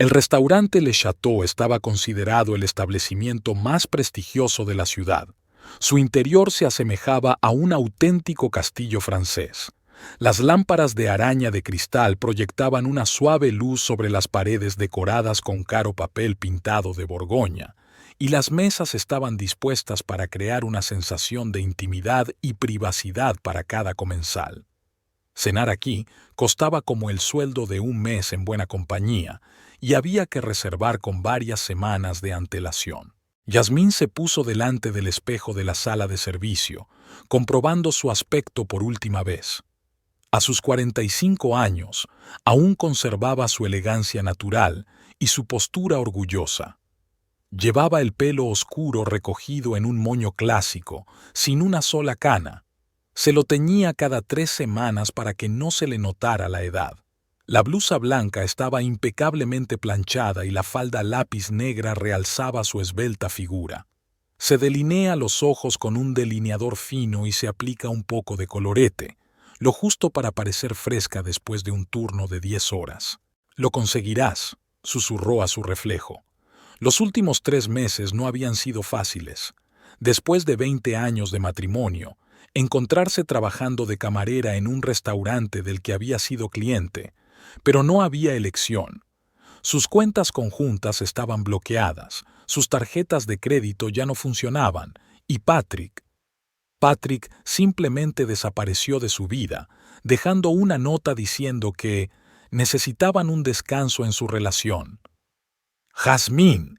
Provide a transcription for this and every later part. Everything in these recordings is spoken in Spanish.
El restaurante Le Château estaba considerado el establecimiento más prestigioso de la ciudad. Su interior se asemejaba a un auténtico castillo francés. Las lámparas de araña de cristal proyectaban una suave luz sobre las paredes decoradas con caro papel pintado de Borgoña, y las mesas estaban dispuestas para crear una sensación de intimidad y privacidad para cada comensal. Cenar aquí costaba como el sueldo de un mes en buena compañía, y había que reservar con varias semanas de antelación. Yasmín se puso delante del espejo de la sala de servicio, comprobando su aspecto por última vez. A sus 45 años, aún conservaba su elegancia natural y su postura orgullosa. Llevaba el pelo oscuro recogido en un moño clásico, sin una sola cana. Se lo teñía cada 3 semanas para que no se le notara la edad. La blusa blanca estaba impecablemente planchada y la falda lápiz negra realzaba su esbelta figura. Se delinea los ojos con un delineador fino y se aplica un poco de colorete, lo justo para parecer fresca después de un turno de 10 horas. «Lo conseguirás», susurró a su reflejo. Los últimos 3 meses no habían sido fáciles. Después de 20 años de matrimonio, encontrarse trabajando de camarera en un restaurante del que había sido cliente, pero no había elección. Sus cuentas conjuntas estaban bloqueadas, sus tarjetas de crédito ya no funcionaban, y Patrick simplemente desapareció de su vida, dejando una nota diciendo que necesitaban un descanso en su relación. Jazmín.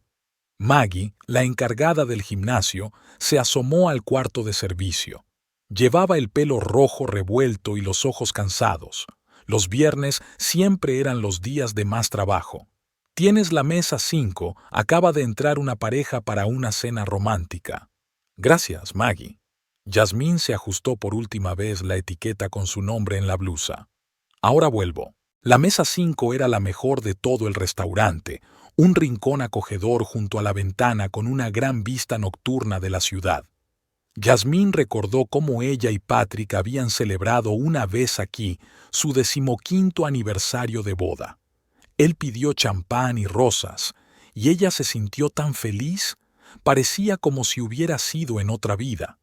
Maggie, la encargada del gimnasio, se asomó al cuarto de servicio. Llevaba el pelo rojo revuelto y los ojos cansados. Los viernes siempre eran los días de más trabajo. «Tienes la mesa 5, acaba de entrar una pareja para una cena romántica». «Gracias, Maggie». Yasmín se ajustó por última vez la etiqueta con su nombre en la blusa. «Ahora vuelvo». La mesa 5 era la mejor de todo el restaurante, un rincón acogedor junto a la ventana con una gran vista nocturna de la ciudad. Yasmín recordó cómo ella y Patrick habían celebrado una vez aquí su 15º aniversario de boda. Él pidió champán y rosas, y ella se sintió tan feliz, parecía como si hubiera sido en otra vida.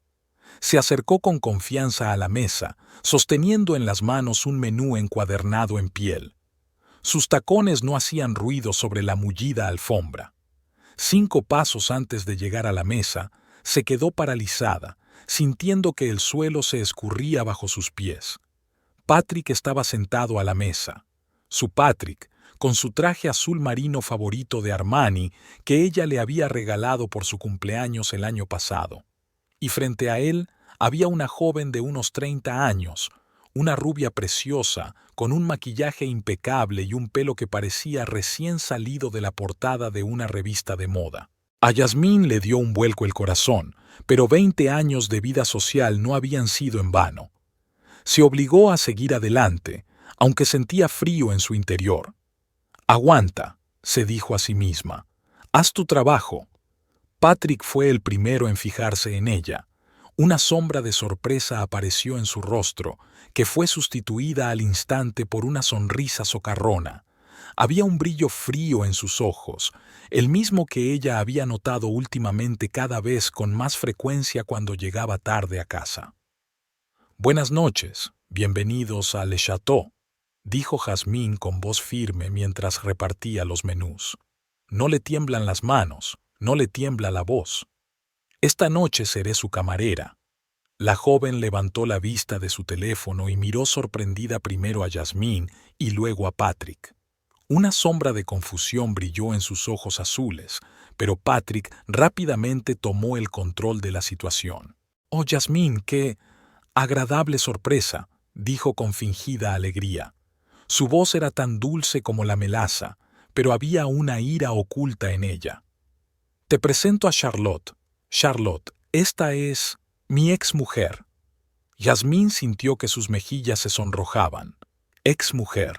Se acercó con confianza a la mesa, sosteniendo en las manos un menú encuadernado en piel. Sus tacones no hacían ruido sobre la mullida alfombra. 5 pasos antes de llegar a la mesa, se quedó paralizada, sintiendo que el suelo se escurría bajo sus pies. Patrick estaba sentado a la mesa. Su Patrick, con su traje azul marino favorito de Armani, que ella le había regalado por su cumpleaños el año pasado. Y frente a él había una joven de unos 30 años, una rubia preciosa, con un maquillaje impecable y un pelo que parecía recién salido de la portada de una revista de moda. A Yasmín le dio un vuelco el corazón, pero 20 años de vida social no habían sido en vano. Se obligó a seguir adelante, aunque sentía frío en su interior. «Aguanta», se dijo a sí misma. «Haz tu trabajo». Patrick fue el primero en fijarse en ella. Una sombra de sorpresa apareció en su rostro, que fue sustituida al instante por una sonrisa socarrona. Había un brillo frío en sus ojos, el mismo que ella había notado últimamente cada vez con más frecuencia cuando llegaba tarde a casa. «Buenas noches, bienvenidos a Le Château», dijo Jazmín con voz firme mientras repartía los menús. «No le tiemblan las manos, no le tiembla la voz. Esta noche seré su camarera». La joven levantó la vista de su teléfono y miró sorprendida primero a Yasmín y luego a Patrick. Una sombra de confusión brilló en sus ojos azules, pero Patrick rápidamente tomó el control de la situación. «Oh, Yasmín, qué agradable sorpresa», dijo con fingida alegría. Su voz era tan dulce como la melaza, pero había una ira oculta en ella. «Te presento a Charlotte. Charlotte, esta es mi exmujer». Yasmín sintió que sus mejillas se sonrojaban. Exmujer.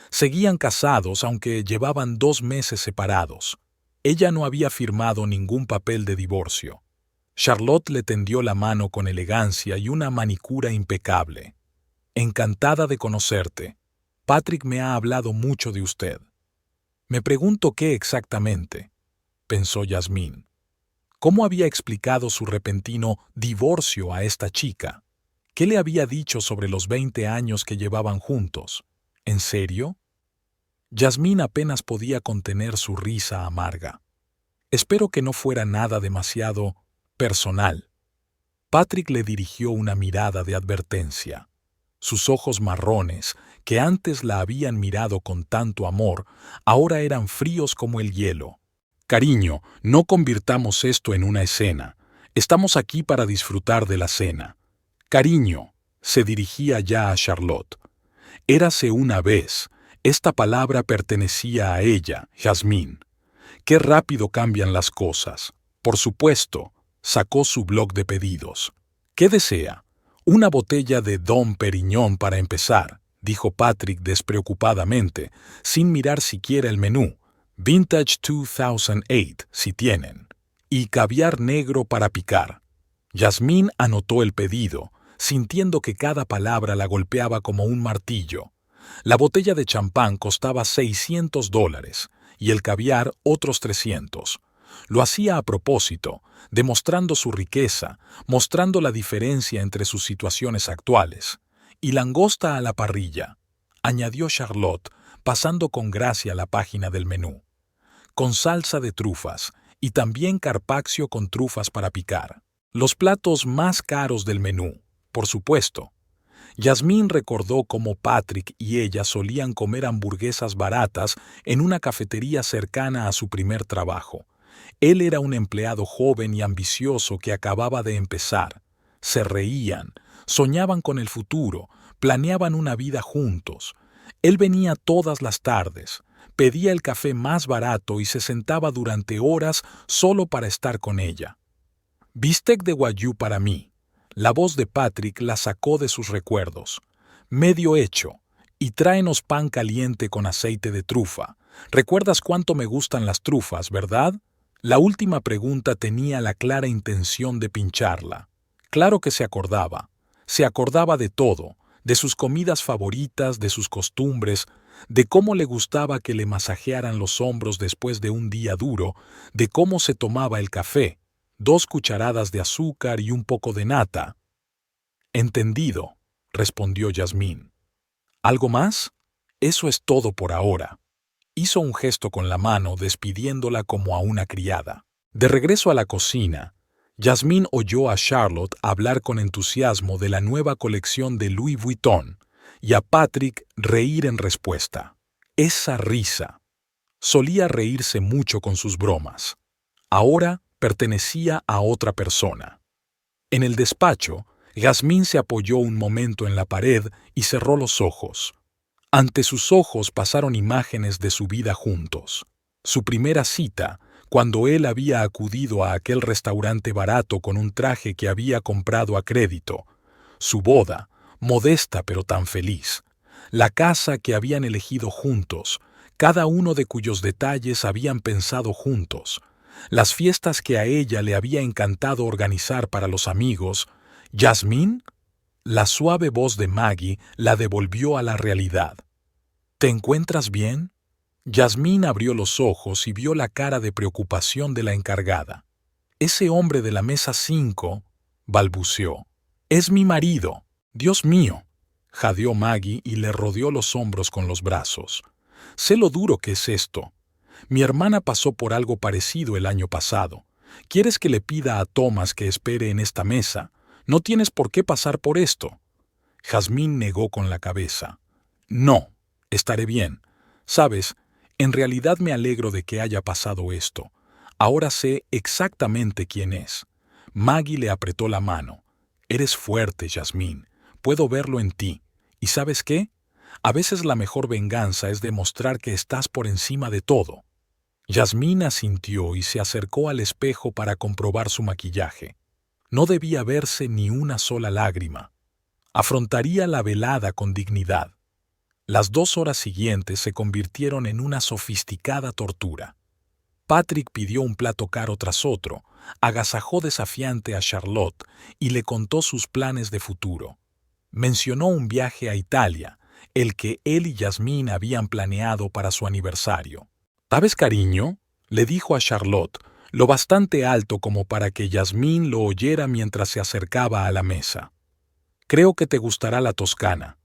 Seguían casados aunque llevaban 2 meses separados. Ella no había firmado ningún papel de divorcio. Charlotte le tendió la mano con elegancia y una manicura impecable. «Encantada de conocerte. Patrick me ha hablado mucho de usted». Me pregunto qué exactamente, pensó Yasmín. ¿Cómo había explicado su repentino divorcio a esta chica? ¿Qué le había dicho sobre los 20 años que llevaban juntos? ¿En serio? Yasmín apenas podía contener su risa amarga. Espero que no fuera nada demasiado personal. Patrick le dirigió una mirada de advertencia. Sus ojos marrones, que antes la habían mirado con tanto amor, ahora eran fríos como el hielo. Cariño, no convirtamos esto en una escena. Estamos aquí para disfrutar de la cena. Cariño, se dirigía ya a Charlotte. Érase una vez. Esta palabra pertenecía a ella, Yasmín. Qué rápido cambian las cosas. Por supuesto, sacó su bloc de pedidos. ¿Qué desea? Una botella de Dom Perignon para empezar, dijo Patrick despreocupadamente, sin mirar siquiera el menú. Vintage 2008, si tienen. Y caviar negro para picar. Yasmín anotó el pedido, sintiendo que cada palabra la golpeaba como un martillo. La botella de champán costaba $600 y el caviar otros 300. Lo hacía a propósito, demostrando su riqueza, mostrando la diferencia entre sus situaciones actuales. Y langosta a la parrilla, añadió Charlotte, pasando con gracia la página del menú. Con salsa de trufas y también carpaccio con trufas para picar. Los platos más caros del menú, por supuesto. Yasmín recordó cómo Patrick y ella solían comer hamburguesas baratas en una cafetería cercana a su primer trabajo. Él era un empleado joven y ambicioso que acababa de empezar. Se reían, soñaban con el futuro, planeaban una vida juntos. Él venía todas las tardes, pedía el café más barato y se sentaba durante horas solo para estar con ella. Bistec de Wagyu para mí. La voz de Patrick la sacó de sus recuerdos. Medio hecho. Y tráenos pan caliente con aceite de trufa. ¿Recuerdas cuánto me gustan las trufas, verdad? La última pregunta tenía la clara intención de pincharla. Claro que se acordaba. Se acordaba de todo, de sus comidas favoritas, de sus costumbres, de cómo le gustaba que le masajearan los hombros después de un día duro, de cómo se tomaba el café. 2 cucharadas de azúcar y un poco de nata. Entendido, respondió Yasmín. ¿Algo más? Eso es todo por ahora. Hizo un gesto con la mano despidiéndola como a una criada. De regreso a la cocina, Yasmín oyó a Charlotte hablar con entusiasmo de la nueva colección de Louis Vuitton y a Patrick reír en respuesta. Esa risa. Solía reírse mucho con sus bromas. Ahora pertenecía a otra persona. En el despacho, Yasmín se apoyó un momento en la pared y cerró los ojos. Ante sus ojos pasaron imágenes de su vida juntos. Su primera cita, cuando él había acudido a aquel restaurante barato con un traje que había comprado a crédito. Su boda, modesta pero tan feliz. La casa que habían elegido juntos, cada uno de cuyos detalles habían pensado juntos. Las fiestas que a ella le había encantado organizar para los amigos. ¿Yasmín? La suave voz de Maggie la devolvió a la realidad. ¿Te encuentras bien? Yasmín abrió los ojos y vio la cara de preocupación de la encargada. Ese hombre de la mesa 5, balbuceó. Es mi marido. Dios mío, jadeó Maggie y le rodeó los hombros con los brazos. Sé lo duro que es esto. Mi hermana pasó por algo parecido el año pasado. ¿Quieres que le pida a Thomas que espere en esta mesa? No tienes por qué pasar por esto. Yasmín negó con la cabeza. No, estaré bien. Sabes, en realidad me alegro de que haya pasado esto. Ahora sé exactamente quién es. Maggie le apretó la mano. Eres fuerte, Yasmín. Puedo verlo en ti. ¿Y sabes qué? A veces la mejor venganza es demostrar que estás por encima de todo. Yasmín asintió y se acercó al espejo para comprobar su maquillaje. No debía verse ni una sola lágrima. Afrontaría la velada con dignidad. Las 2 horas siguientes se convirtieron en una sofisticada tortura. Patrick pidió un plato caro tras otro, agasajó desafiante a Charlotte y le contó sus planes de futuro. Mencionó un viaje a Italia, el que él y Yasmín habían planeado para su aniversario. ¿Sabes, cariño?, le dijo a Charlotte, lo bastante alto como para que Yasmín lo oyera mientras se acercaba a la mesa. Creo que te gustará la Toscana.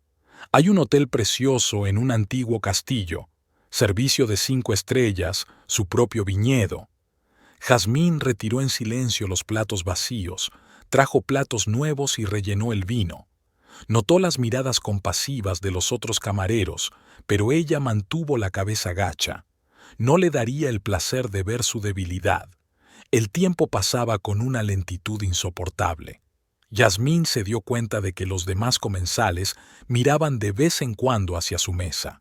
Hay un hotel precioso en un antiguo castillo, servicio de 5 estrellas, su propio viñedo. Jazmín retiró en silencio los platos vacíos, trajo platos nuevos y rellenó el vino. Notó las miradas compasivas de los otros camareros, pero ella mantuvo la cabeza gacha. No le daría el placer de ver su debilidad. El tiempo pasaba con una lentitud insoportable. Yasmín se dio cuenta de que los demás comensales miraban de vez en cuando hacia su mesa.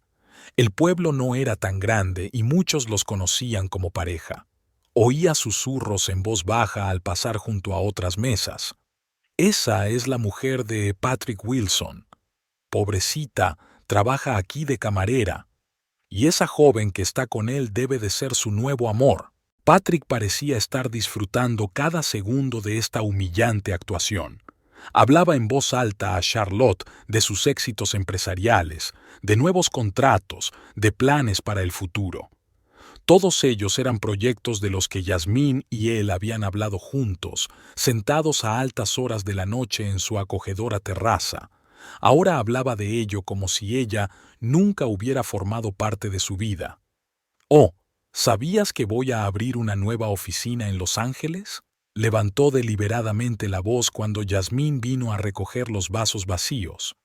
El pueblo no era tan grande y muchos los conocían como pareja. Oía susurros en voz baja al pasar junto a otras mesas. Esa es la mujer de Patrick Wilson. Pobrecita, trabaja aquí de camarera. Y esa joven que está con él debe de ser su nuevo amor. Patrick parecía estar disfrutando cada segundo de esta humillante actuación. Hablaba en voz alta a Charlotte de sus éxitos empresariales, de nuevos contratos, de planes para el futuro. Todos ellos eran proyectos de los que Yasmín y él habían hablado juntos, sentados a altas horas de la noche en su acogedora terraza. Ahora hablaba de ello como si ella nunca hubiera formado parte de su vida. «Oh, ¿sabías que voy a abrir una nueva oficina en Los Ángeles?», levantó deliberadamente la voz cuando Yasmín vino a recoger los vasos vacíos.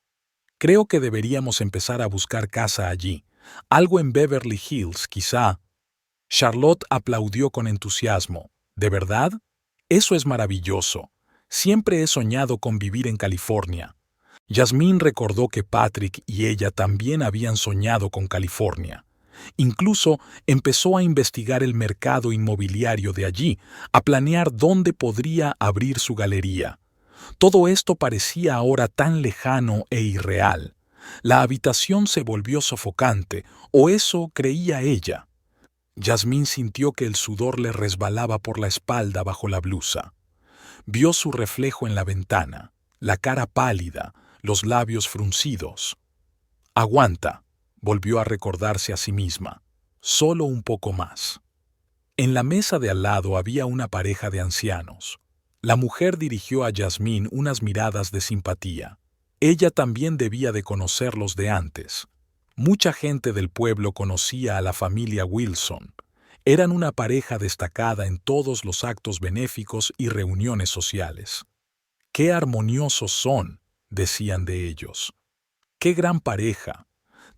«Creo que deberíamos empezar a buscar casa allí. Algo en Beverly Hills, quizá». Charlotte aplaudió con entusiasmo. «¿De verdad? Eso es maravilloso. Siempre he soñado con vivir en California». Yasmín recordó que Patrick y ella también habían soñado con California. Incluso empezó a investigar el mercado inmobiliario de allí, a planear dónde podría abrir su galería. Todo esto parecía ahora tan lejano e irreal. La habitación se volvió sofocante, o eso creía ella. Yasmín sintió que el sudor le resbalaba por la espalda bajo la blusa. Vio su reflejo en la ventana, la cara pálida, los labios fruncidos. «Aguanta», volvió a recordarse a sí misma. «Solo un poco más». En la mesa de al lado había una pareja de ancianos. La mujer dirigió a Yasmín unas miradas de simpatía. Ella también debía de conocerlos de antes. Mucha gente del pueblo conocía a la familia Wilson. Eran una pareja destacada en todos los actos benéficos y reuniones sociales. «Qué armoniosos son», decían de ellos. «Qué gran pareja.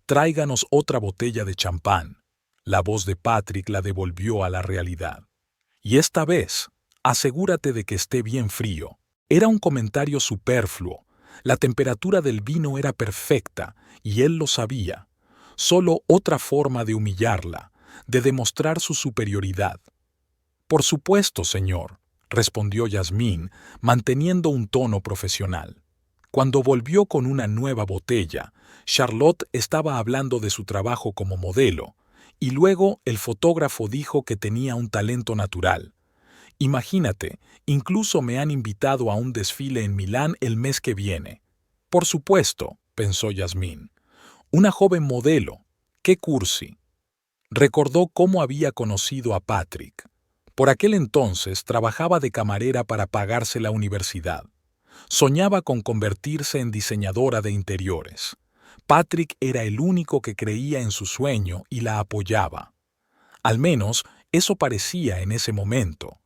Tráiganos otra botella de champán». La voz de Patrick la devolvió a la realidad. «Y esta vez, asegúrate de que esté bien frío». Era un comentario superfluo. La temperatura del vino era perfecta, y él lo sabía. Solo otra forma de humillarla, de demostrar su superioridad. «Por supuesto, señor», respondió Yasmín, manteniendo un tono profesional. Cuando volvió con una nueva botella, Charlotte estaba hablando de su trabajo como modelo, y luego el fotógrafo dijo que tenía un talento natural. «Imagínate, incluso me han invitado a un desfile en Milán el mes que viene». «Por supuesto», pensó Yasmín. «Una joven modelo. ¡Qué cursi!». Recordó cómo había conocido a Patrick. Por aquel entonces trabajaba de camarera para pagarse la universidad. Soñaba con convertirse en diseñadora de interiores. Patrick era el único que creía en su sueño y la apoyaba. Al menos eso parecía en ese momento.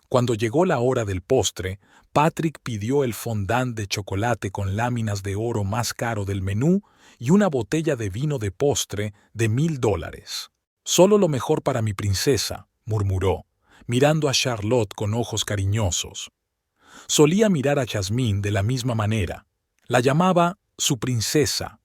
Cuando llegó la hora del postre, Patrick pidió el fondant de chocolate con láminas de oro más caro del menú y una botella de vino de postre de $1000. «Solo lo mejor para mi princesa», murmuró, mirando a Charlotte con ojos cariñosos. Solía mirar a Yasmín de la misma manera. La llamaba su princesa.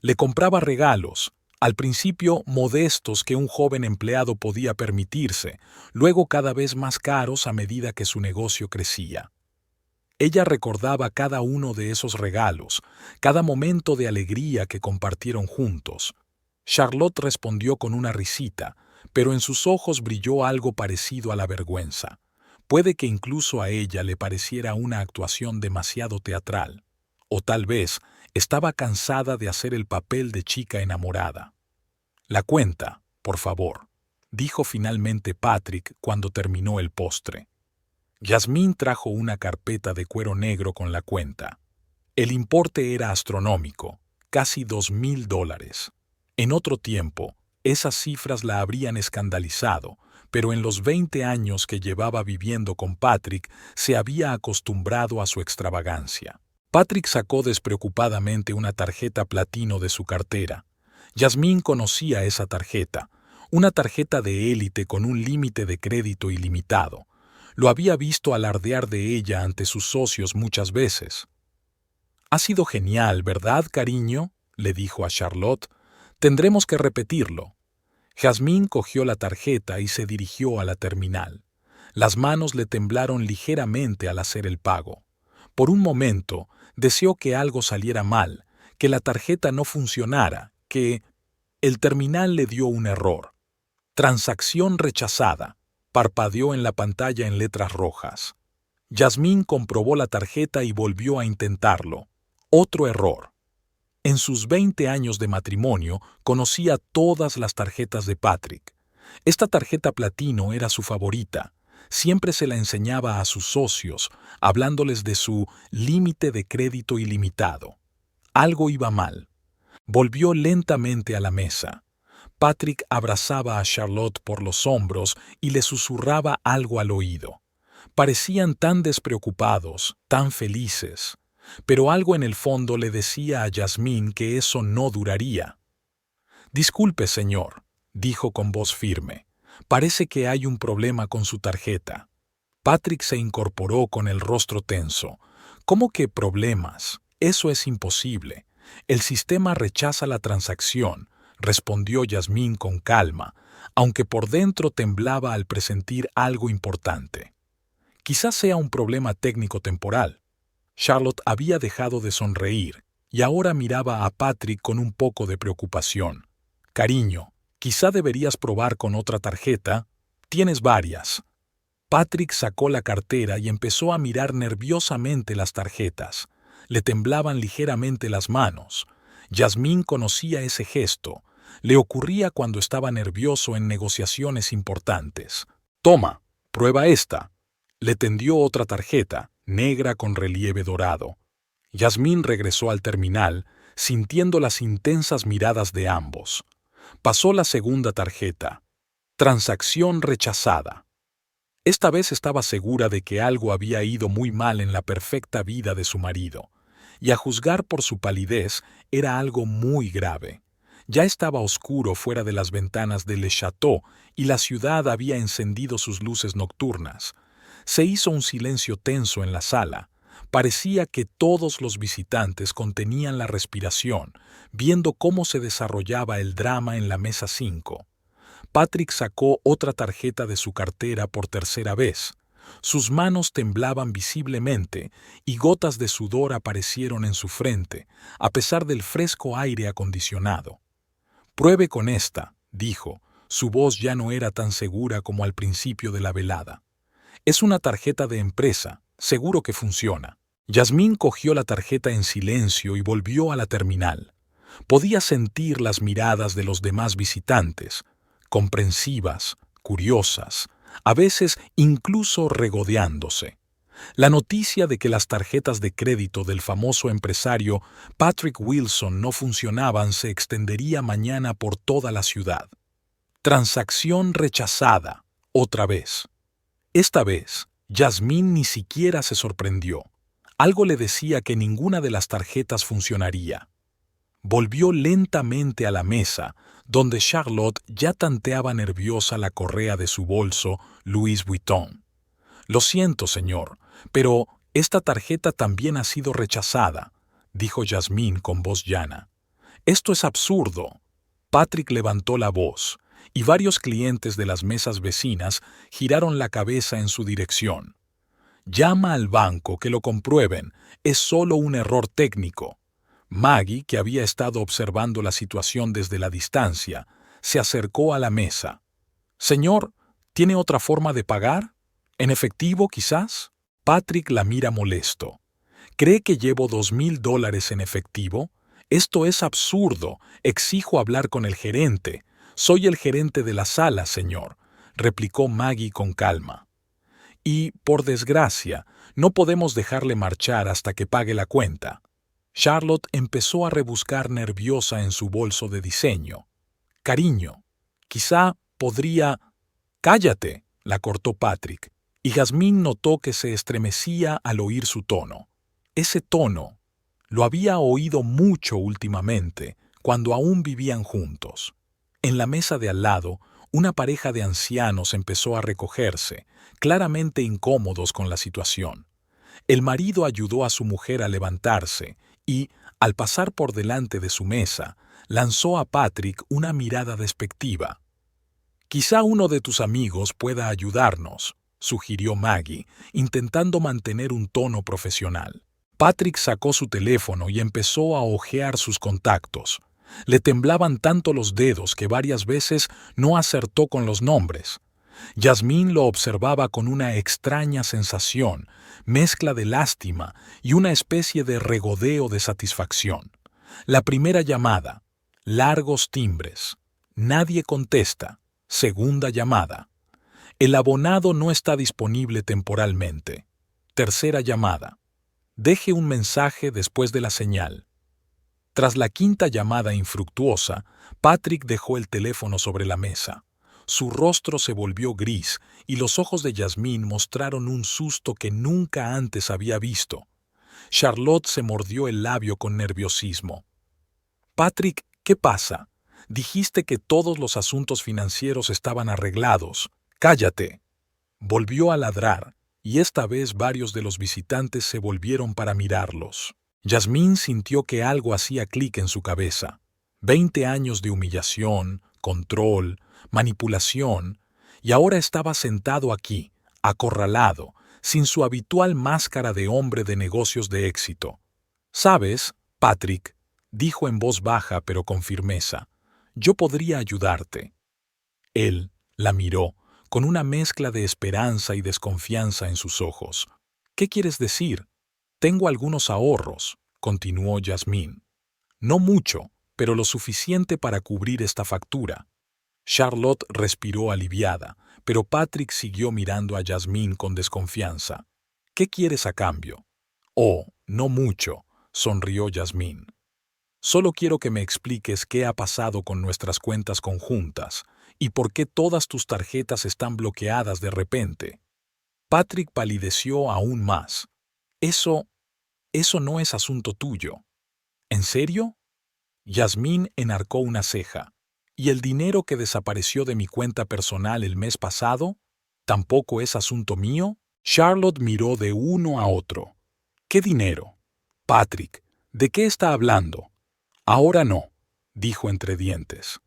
Le compraba regalos, al principio modestos que un joven empleado podía permitirse, luego cada vez más caros a medida que su negocio crecía. Ella recordaba cada uno de esos regalos, cada momento de alegría que compartieron juntos. Charlotte respondió con una risita, pero en sus ojos brilló algo parecido a la vergüenza. Puede que incluso a ella le pareciera una actuación demasiado teatral, o tal vez estaba cansada de hacer el papel de chica enamorada. «La cuenta, por favor». dijo finalmente Patrick cuando terminó el postre. Yasmín trajo una carpeta de cuero negro con la cuenta. El importe era astronómico, casi $2,000. En otro tiempo, esas cifras la habrían escandalizado, pero en los 20 años que llevaba viviendo con Patrick se había acostumbrado a su extravagancia. Patrick sacó despreocupadamente una tarjeta platino de su cartera. Yasmín conocía esa tarjeta, una tarjeta de élite con un límite de crédito ilimitado. Lo había visto alardear de ella ante sus socios muchas veces. «Ha sido genial, ¿verdad, cariño?», le dijo a Charlotte. «Tendremos que repetirlo». Yasmín cogió la tarjeta y se dirigió a la terminal. Las manos le temblaron ligeramente al hacer el pago. Por un momento, deseó que algo saliera mal, que la tarjeta no funcionara, que... El terminal le dio un error. «Transacción rechazada», parpadeó en la pantalla en letras rojas. Yasmín comprobó la tarjeta y volvió a intentarlo. Otro error. En sus 20 años de matrimonio, conocía todas las tarjetas de Patrick. Esta tarjeta platino era su favorita. Siempre se la enseñaba a sus socios, hablándoles de su límite de crédito ilimitado. Algo iba mal. Volvió lentamente a la mesa. Patrick abrazaba a Charlotte por los hombros y le susurraba algo al oído. Parecían tan despreocupados, tan felices. Pero algo en el fondo le decía a Yasmín que eso no duraría. «Disculpe, señor», dijo con voz firme. «Parece que hay un problema con su tarjeta». Patrick se incorporó con el rostro tenso. «¿Cómo que problemas? Eso es imposible. El sistema rechaza la transacción», respondió Yasmín con calma, aunque por dentro temblaba al presentir algo importante. «Quizás sea un problema técnico temporal». Charlotte había dejado de sonreír y ahora miraba a Patrick con un poco de preocupación. «Cariño, quizá deberías probar con otra tarjeta. Tienes varias». Patrick sacó la cartera y empezó a mirar nerviosamente las tarjetas. Le temblaban ligeramente las manos. Yasmín conocía ese gesto. Le ocurría cuando estaba nervioso en negociaciones importantes. «Toma, prueba esta». Le tendió otra tarjeta, negra con relieve dorado. Yasmín regresó al terminal, sintiendo las intensas miradas de ambos. Pasó la segunda tarjeta. Transacción rechazada. Esta vez estaba segura de que algo había ido muy mal en la perfecta vida de su marido, y a juzgar por su palidez era algo muy grave. Ya estaba oscuro fuera de las ventanas de Le Château y la ciudad había encendido sus luces nocturnas. Se hizo un silencio tenso en la sala. Parecía que todos los visitantes contenían la respiración, viendo cómo se desarrollaba el drama en la mesa 5. Patrick sacó otra tarjeta de su cartera por tercera vez. Sus manos temblaban visiblemente y gotas de sudor aparecieron en su frente, a pesar del fresco aire acondicionado. «Pruebe con esta», dijo. Su voz ya no era tan segura como al principio de la velada. «Es una tarjeta de empresa, seguro que funciona». Yasmín cogió la tarjeta en silencio y volvió a la terminal. Podía sentir las miradas de los demás visitantes, comprensivas, curiosas, a veces incluso regodeándose. La noticia de que las tarjetas de crédito del famoso empresario Patrick Wilson no funcionaban se extendería mañana por toda la ciudad. Transacción rechazada, otra vez. Esta vez, Yasmín ni siquiera se sorprendió. Algo le decía que ninguna de las tarjetas funcionaría. Volvió lentamente a la mesa, donde Charlotte ya tanteaba nerviosa la correa de su bolso Louis Vuitton. «Lo siento, señor, pero esta tarjeta también ha sido rechazada», dijo Yasmín con voz llana. «Esto es absurdo». Patrick levantó la voz, y varios clientes de las mesas vecinas giraron la cabeza en su dirección. «Llama al banco, que lo comprueben. Es solo un error técnico». Maggie, que había estado observando la situación desde la distancia, se acercó a la mesa. «Señor, ¿tiene otra forma de pagar? ¿En efectivo, quizás?» Patrick la mira molesto. «¿Cree que llevo $2,000 en efectivo? Esto es absurdo. Exijo hablar con el gerente. Soy el gerente de la sala, señor, replicó Maggie con calma. Y, por desgracia, no podemos dejarle marchar hasta que pague la cuenta. Charlotte empezó a rebuscar nerviosa en su bolso de diseño. Cariño, quizá podría... Cállate, la cortó Patrick, y Jasmine notó que se estremecía al oír su tono. Ese tono lo había oído mucho últimamente, cuando aún vivían juntos. En la mesa de al lado, una pareja de ancianos empezó a recogerse, claramente incómodos con la situación. El marido ayudó a su mujer a levantarse y, al pasar por delante de su mesa, lanzó a Patrick una mirada despectiva. «Quizá uno de tus amigos pueda ayudarnos», sugirió Maggie, intentando mantener un tono profesional. Patrick sacó su teléfono y empezó a hojear sus contactos. Le temblaban tanto los dedos que varias veces no acertó con los nombres. Jasmine lo observaba con una extraña sensación, mezcla de lástima y una especie de regodeo de satisfacción. La primera llamada. Largos timbres. Nadie contesta. Segunda llamada. El abonado no está disponible temporalmente. Tercera llamada. Deje un mensaje después de la señal. Tras la quinta llamada infructuosa, Patrick dejó el teléfono sobre la mesa. Su rostro se volvió gris y los ojos de Jasmine mostraron un susto que nunca antes había visto. Charlotte se mordió el labio con nerviosismo. «Patrick, ¿qué pasa? Dijiste que todos los asuntos financieros estaban arreglados. ¡Cállate!». Volvió a ladrar, y esta vez varios de los visitantes se volvieron para mirarlos. Jasmine sintió que algo hacía clic en su cabeza. 20 años de humillación, control, manipulación, y ahora estaba sentado aquí, acorralado, sin su habitual máscara de hombre de negocios de éxito. «¿Sabes, Patrick?», dijo en voz baja pero con firmeza, «yo podría ayudarte». Él la miró, con una mezcla de esperanza y desconfianza en sus ojos. «¿Qué quieres decir?». «Tengo algunos ahorros», continuó Jasmine. «No mucho, pero lo suficiente para cubrir esta factura». Charlotte respiró aliviada, pero Patrick siguió mirando a Jasmine con desconfianza. «¿Qué quieres a cambio?». «Oh, no mucho», sonrió Jasmine. «Solo quiero que me expliques qué ha pasado con nuestras cuentas conjuntas y por qué todas tus tarjetas están bloqueadas de repente». Patrick palideció aún más. Eso no es asunto tuyo». «¿En serio?». Jasmine enarcó una ceja. «¿Y el dinero que desapareció de mi cuenta personal el mes pasado? ¿Tampoco es asunto mío?». Charlotte miró de uno a otro. «¿Qué dinero?». «Patrick, ¿de qué está hablando?». «Ahora no», dijo entre dientes.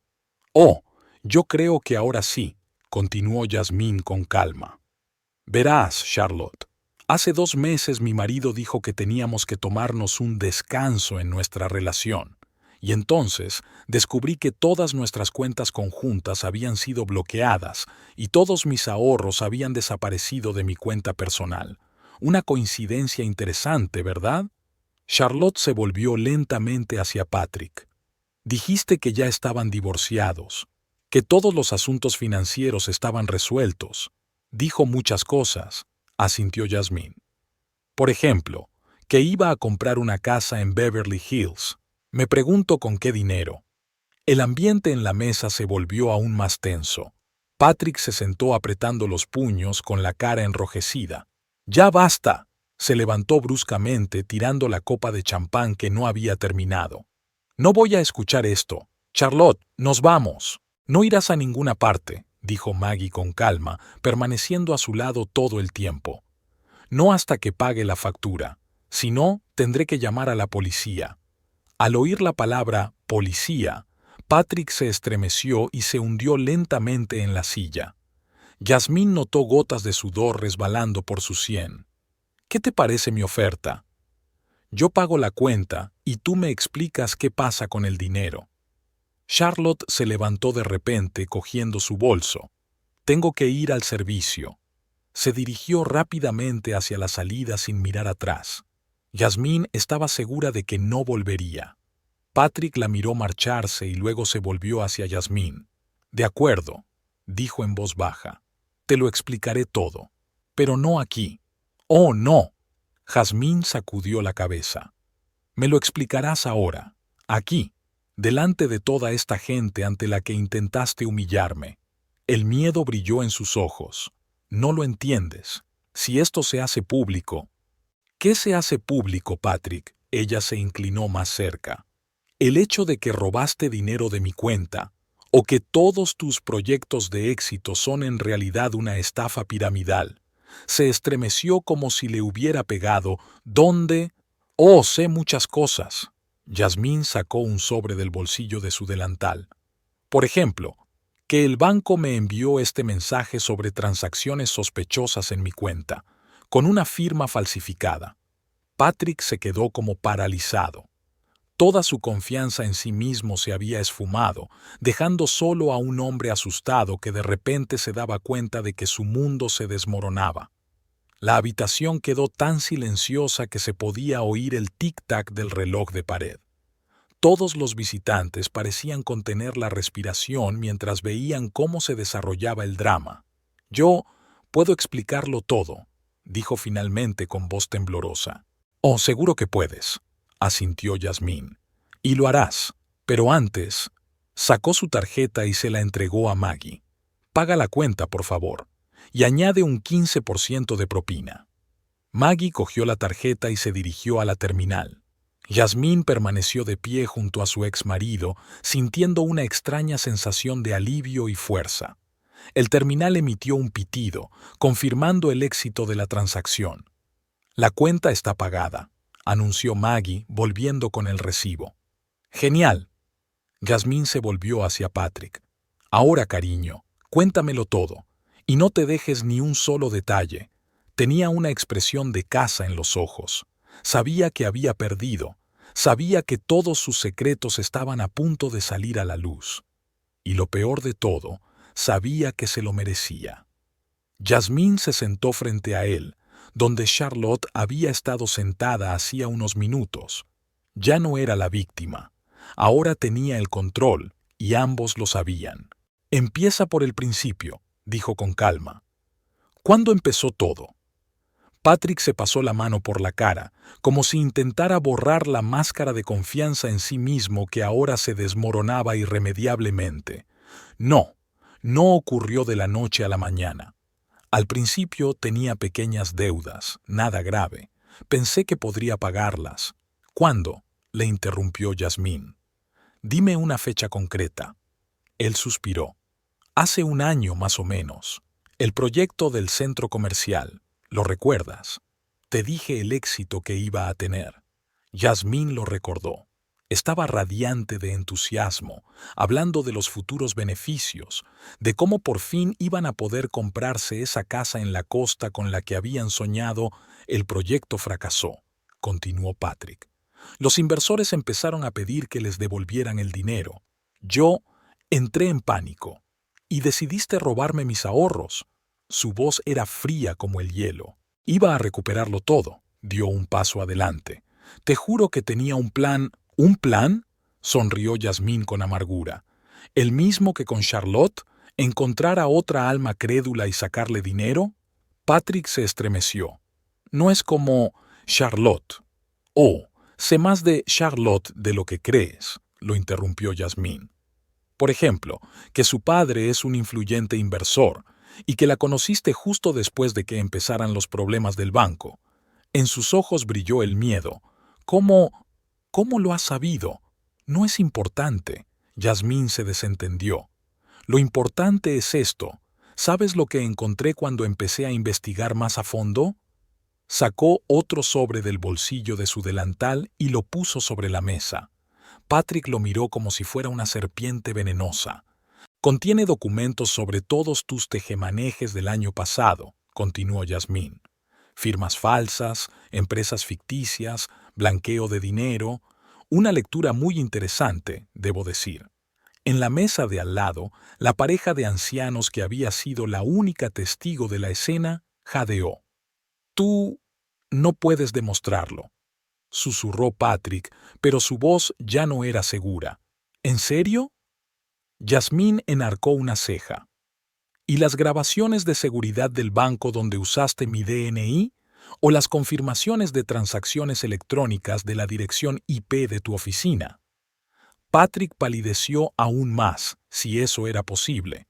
«Oh, yo creo que ahora sí», continuó Jasmine con calma. «Verás, Charlotte, hace 2 meses mi marido dijo que teníamos que tomarnos un descanso en nuestra relación, y entonces descubrí que todas nuestras cuentas conjuntas habían sido bloqueadas y todos mis ahorros habían desaparecido de mi cuenta personal. Una coincidencia interesante, ¿verdad?». Charlotte se volvió lentamente hacia Patrick. «Dijiste que ya estaban divorciados, que todos los asuntos financieros estaban resueltos». «Dijo muchas cosas», asintió Jasmine. «Por ejemplo, que iba a comprar una casa en Beverly Hills. Me pregunto con qué dinero». El ambiente en la mesa se volvió aún más tenso. Patrick se sentó apretando los puños con la cara enrojecida. «Ya basta», se levantó bruscamente tirando la copa de champán que no había terminado. «No voy a escuchar esto. Charlotte, nos vamos». «No irás a ninguna parte», dijo Maggie con calma, permaneciendo a su lado todo el tiempo. «No hasta que pague la factura. Si no, tendré que llamar a la policía». Al oír la palabra «policía», Patrick se estremeció y se hundió lentamente en la silla. Jasmine notó gotas de sudor resbalando por su sien. «¿Qué te parece mi oferta? Yo pago la cuenta y tú me explicas qué pasa con el dinero». Charlotte se levantó de repente cogiendo su bolso. «Tengo que ir al servicio». Se dirigió rápidamente hacia la salida sin mirar atrás. Jasmine estaba segura de que no volvería. Patrick la miró marcharse y luego se volvió hacia Jasmine. De acuerdo, dijo en voz baja. Te lo explicaré todo. Pero no aquí. Oh, no. Jazmín sacudió la cabeza. Me lo explicarás ahora, aquí, delante de toda esta gente ante la que intentaste humillarme. El miedo brilló en sus ojos. No lo entiendes. Si esto se hace público. ¿Qué se hace público, Patrick? Ella se inclinó más cerca. El hecho de que robaste dinero de mi cuenta, o que todos tus proyectos de éxito son en realidad una estafa piramidal. Se estremeció como si le hubiera pegado. ¿Dónde? Oh, sé muchas cosas. Jazmín sacó un sobre del bolsillo de su delantal. Por ejemplo, que el banco me envió este mensaje sobre transacciones sospechosas en mi cuenta, con una firma falsificada. Patrick se quedó como paralizado. Toda su confianza en sí mismo se había esfumado, dejando solo a un hombre asustado que de repente se daba cuenta de que su mundo se desmoronaba. La habitación quedó tan silenciosa que se podía oír el tic-tac del reloj de pared. Todos los visitantes parecían contener la respiración mientras veían cómo se desarrollaba el drama. «Yo puedo explicarlo todo», dijo finalmente con voz temblorosa. «Oh, seguro que puedes», asintió Jazmín. «Y lo harás. Pero antes...» Sacó su tarjeta y se la entregó a Maggie. «Paga la cuenta, por favor, y añade un 15% de propina». Maggie cogió la tarjeta y se dirigió a la terminal. Jazmín permaneció de pie junto a su exmarido, sintiendo una extraña sensación de alivio y fuerza. El terminal emitió un pitido, confirmando el éxito de la transacción. «La cuenta está pagada», anunció Maggie, volviendo con el recibo. «Genial». Jazmín se volvió hacia Patrick. «Ahora, cariño, cuéntamelo todo, y no te dejes ni un solo detalle». Tenía una expresión de caza en los ojos. Sabía que había perdido. Sabía que todos sus secretos estaban a punto de salir a la luz. Y lo peor de todo, sabía que se lo merecía. Jazmín se sentó frente a él, donde Charlotte había estado sentada hacía unos minutos. Ya no era la víctima. Ahora tenía el control, y ambos lo sabían. «Empieza por el principio», dijo con calma. «¿Cuándo empezó todo?» Patrick se pasó la mano por la cara, como si intentara borrar la máscara de confianza en sí mismo que ahora se desmoronaba irremediablemente. No ocurrió de la noche a la mañana. Al principio tenía pequeñas deudas, nada grave. Pensé que podría pagarlas. «¿Cuándo?», le interrumpió Jazmín. «Dime una fecha concreta». Él suspiró. «Hace un año más o menos. El proyecto del centro comercial. ¿Lo recuerdas? Te dije el éxito que iba a tener». Jazmín lo recordó. Estaba radiante de entusiasmo, hablando de los futuros beneficios, de cómo por fin iban a poder comprarse esa casa en la costa con la que habían soñado. «El proyecto fracasó», continuó Patrick. «Los inversores empezaron a pedir que les devolvieran el dinero. Yo entré en pánico. Y decidiste robarme mis ahorros». Su voz era fría como el hielo. «Iba a recuperarlo todo», dio un paso adelante. «Te juro que tenía un plan». «¿Un plan?», sonrió Jazmín con amargura. «¿El mismo que con Charlotte? ¿Encontrar a otra alma crédula y sacarle dinero?» Patrick se estremeció. «No es como Charlotte». «Oh, sé más de Charlotte de lo que crees», lo interrumpió Jazmín. «Por ejemplo, que su padre es un influyente inversor y que la conociste justo después de que empezaran los problemas del banco». En sus ojos brilló el miedo. «¿Cómo lo has sabido?» «No es importante». Jazmín se desentendió. «Lo importante es esto. ¿Sabes lo que encontré cuando empecé a investigar más a fondo?» Sacó otro sobre del bolsillo de su delantal y lo puso sobre la mesa. Patrick lo miró como si fuera una serpiente venenosa. «Contiene documentos sobre todos tus tejemanejes del año pasado», continuó Jazmín. «Firmas falsas, empresas ficticias, blanqueo de dinero. Una lectura muy interesante, debo decir». En la mesa de al lado, la pareja de ancianos que había sido la única testigo de la escena jadeó. «Tú no puedes demostrarlo», susurró Patrick, pero su voz ya no era segura. «¿En serio?». Yasmín enarcó una ceja. ¿Y las grabaciones de seguridad del banco donde usaste mi DNI? ¿O las confirmaciones de transacciones electrónicas de la dirección IP de tu oficina? Patrick palideció aún más, si eso era posible.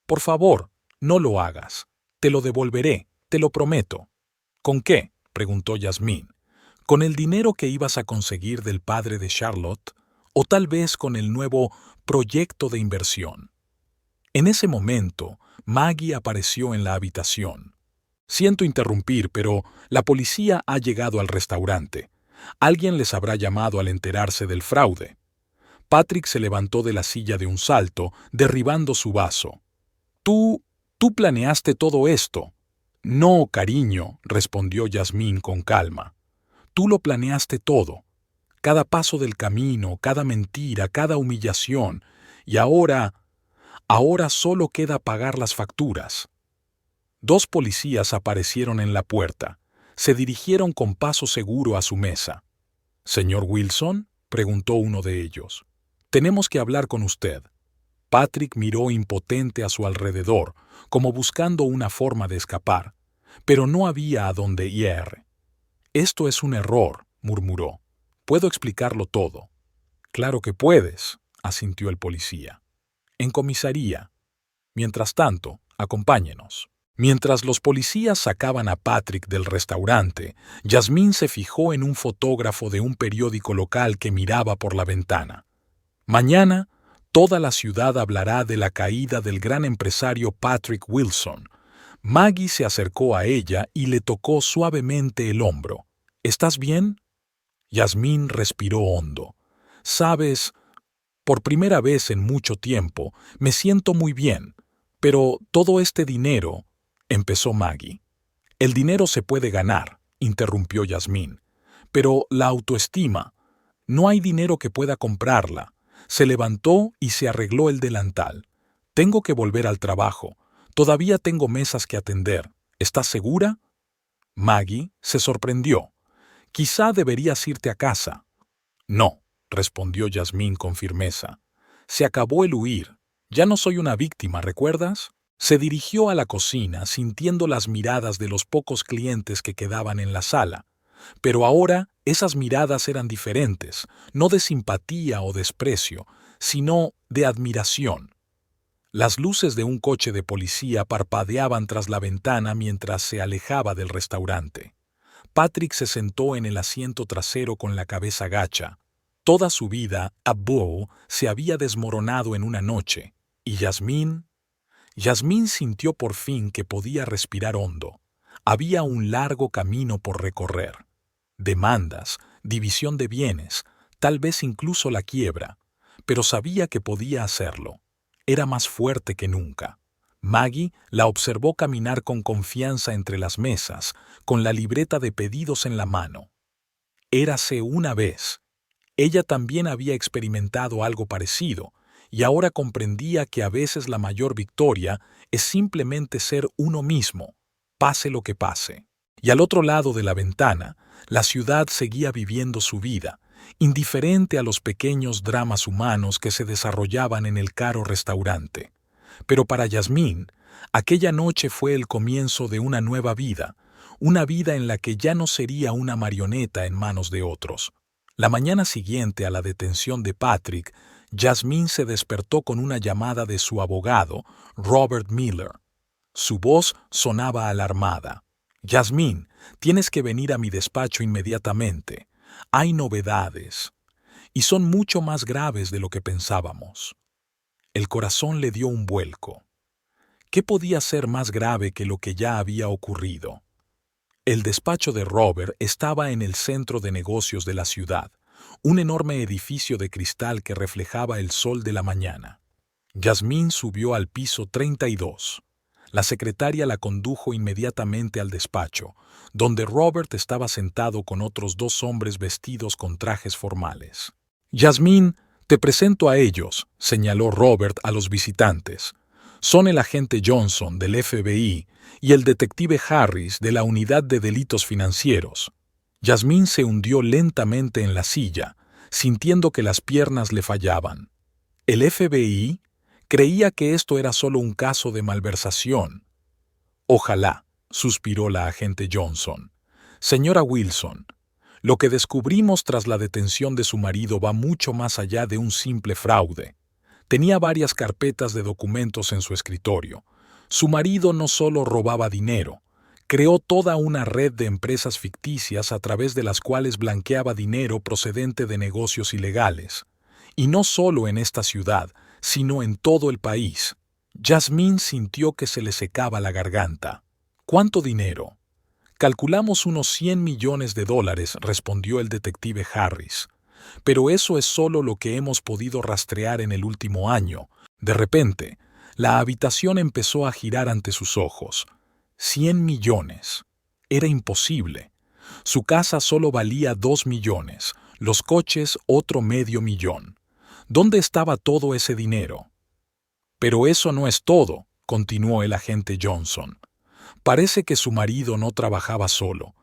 Por favor, no lo hagas. Te lo devolveré, te lo prometo. ¿Con qué?, preguntó Yasmín. ¿Con el dinero que ibas a conseguir del padre de Charlotte? ¿O tal vez con el nuevo proyecto de inversión? En ese momento, Maggie apareció en la habitación. Siento interrumpir, pero la policía ha llegado al restaurante. Alguien les habrá llamado al enterarse del fraude. Patrick se levantó de la silla de un salto, derribando su vaso. Tú planeaste todo esto. No, cariño, respondió Yasmín con calma. Tú lo planeaste todo. Cada paso del camino, cada mentira, cada humillación. Y ahora solo queda pagar las facturas. Dos policías aparecieron en la puerta. Se dirigieron con paso seguro a su mesa. «¿Señor Wilson?», preguntó uno de ellos. «Tenemos que hablar con usted». Patrick miró impotente a su alrededor, como buscando una forma de escapar, pero no había a dónde ir. «Esto es un error», murmuró. «Puedo explicarlo todo». «Claro que puedes», asintió el policía. «En comisaría. Mientras tanto, acompáñenos». Mientras los policías sacaban a Patrick del restaurante, Yasmín se fijó en un fotógrafo de un periódico local que miraba por la ventana. «Mañana, toda la ciudad hablará de la caída del gran empresario Patrick Wilson». Maggie se acercó a ella y le tocó suavemente el hombro. «¿Estás bien?» Yasmín respiró hondo. «Sabes, por primera vez en mucho tiempo, me siento muy bien, pero todo este dinero», empezó Maggie. «El dinero se puede ganar», interrumpió Yasmín. «Pero la autoestima, no hay dinero que pueda comprarla». Se levantó y se arregló el delantal. «Tengo que volver al trabajo. Todavía tengo mesas que atender. ¿Estás segura?» Maggie se sorprendió. «Quizá deberías irte a casa». «No», respondió Yasmín con firmeza. «Se acabó el huir. Ya no soy una víctima, ¿recuerdas?» Se dirigió a la cocina sintiendo las miradas de los pocos clientes que quedaban en la sala. Pero ahora esas miradas eran diferentes, no de simpatía o desprecio, sino de admiración. Las luces de un coche de policía parpadeaban tras la ventana mientras se alejaba del restaurante. Patrick se sentó en el asiento trasero con la cabeza gacha. Toda su vida, Abu se había desmoronado en una noche, y Yasmín sintió por fin que podía respirar hondo. Había un largo camino por recorrer. Demandas, división de bienes, tal vez incluso la quiebra, pero sabía que podía hacerlo. Era más fuerte que nunca. Maggie la observó caminar con confianza entre las mesas, con la libreta de pedidos en la mano. Érase una vez. Ella también había experimentado algo parecido, y ahora comprendía que a veces la mayor victoria es simplemente ser uno mismo, pase lo que pase. Y al otro lado de la ventana, la ciudad seguía viviendo su vida, indiferente a los pequeños dramas humanos que se desarrollaban en el caro restaurante. Pero para Yasmín, aquella noche fue el comienzo de una nueva vida, una vida en la que ya no sería una marioneta en manos de otros. La mañana siguiente a la detención de Patrick, Yasmín se despertó con una llamada de su abogado, Robert Miller. Su voz sonaba alarmada. «Yasmín, tienes que venir a mi despacho inmediatamente. Hay novedades. Y son mucho más graves de lo que pensábamos». El corazón le dio un vuelco. ¿Qué podía ser más grave que lo que ya había ocurrido? El despacho de Robert estaba en el centro de negocios de la ciudad, un enorme edificio de cristal que reflejaba el sol de la mañana. Yasmín subió al piso 32. La secretaria la condujo inmediatamente al despacho, donde Robert estaba sentado con otros dos hombres vestidos con trajes formales. «Yasmín, te presento a ellos», señaló Robert a los visitantes. «Son el agente Johnson del FBI y el detective Harris de la Unidad de Delitos Financieros». Yasmín se hundió lentamente en la silla, sintiendo que las piernas le fallaban. «¿El FBI? Creía que esto era solo un caso de malversación. Ojalá, suspiró la agente Johnson. Señora Wilson, lo que descubrimos tras la detención de su marido va mucho más allá de un simple fraude. Tenía varias carpetas de documentos en su escritorio. Su marido no solo robaba dinero, creó toda una red de empresas ficticias a través de las cuales blanqueaba dinero procedente de negocios ilegales. Y no solo en esta ciudad, sino en todo el país. Yasmín sintió que se le secaba la garganta. ¿Cuánto dinero? Calculamos unos 100 millones de dólares, respondió el detective Harris. Pero eso es solo lo que hemos podido rastrear en el último año. De repente, la habitación empezó a girar ante sus ojos. 100 millones. Era imposible. Su casa solo valía 2 millones, los coches otro medio millón. ¿Dónde estaba todo ese dinero? Pero eso no es todo, continuó el agente Johnson. Parece que su marido no trabajaba solo.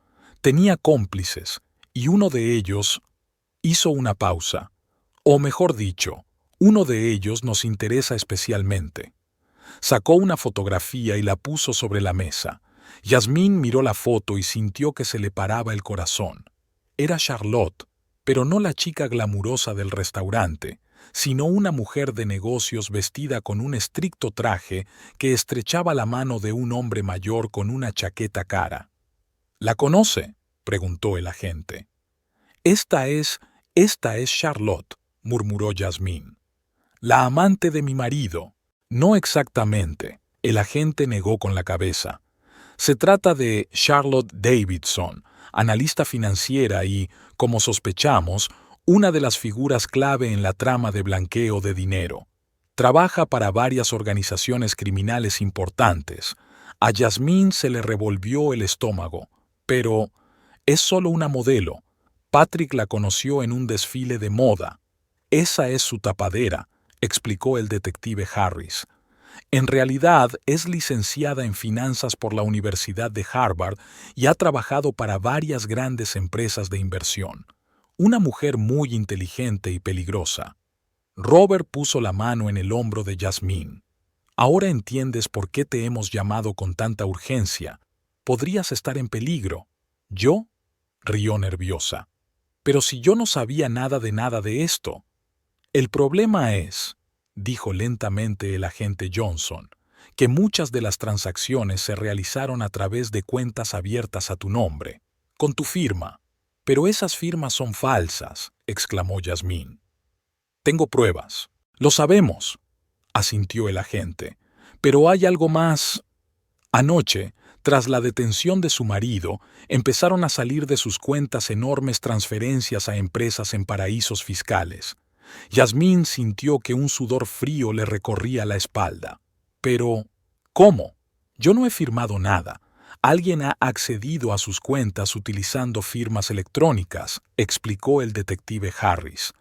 Tenía cómplices, y uno de ellos hizo una pausa. O mejor dicho, uno de ellos nos interesa especialmente. Sacó una fotografía y la puso sobre la mesa. Yasmín miró la foto y sintió que se le paraba el corazón. Era Charlotte, pero no la chica glamurosa del restaurante, sino una mujer de negocios vestida con un estricto traje que estrechaba la mano de un hombre mayor con una chaqueta cara. ¿La conoce?, preguntó el agente. Esta es Charlotte, murmuró Yasmín. La amante de mi marido. No exactamente, el agente negó con la cabeza. Se trata de Charlotte Davidson, analista financiera y, como sospechamos, una de las figuras clave en la trama de blanqueo de dinero. Trabaja para varias organizaciones criminales importantes. A Yasmín se le revolvió el estómago, pero es solo una modelo. Patrick la conoció en un desfile de moda. Esa es su tapadera, explicó el detective Harris. En realidad es licenciada en finanzas por la Universidad de Harvard y ha trabajado para varias grandes empresas de inversión. Una mujer muy inteligente y peligrosa. Robert puso la mano en el hombro de Yasmín. Ahora entiendes por qué te hemos llamado con tanta urgencia. Podrías estar en peligro. ¿Yo? Rió nerviosa. Pero si yo no sabía nada de esto. El problema es, dijo lentamente el agente Johnson, que muchas de las transacciones se realizaron a través de cuentas abiertas a tu nombre, con tu firma. Pero esas firmas son falsas, exclamó Yasmín. Tengo pruebas. Lo sabemos, asintió el agente. Pero hay algo más. Anoche, tras la detención de su marido, empezaron a salir de sus cuentas enormes transferencias a empresas en paraísos fiscales. Yasmín sintió que un sudor frío le recorría la espalda. Pero, ¿cómo? Yo no he firmado nada. Alguien ha accedido a sus cuentas utilizando firmas electrónicas, explicó el detective Harris.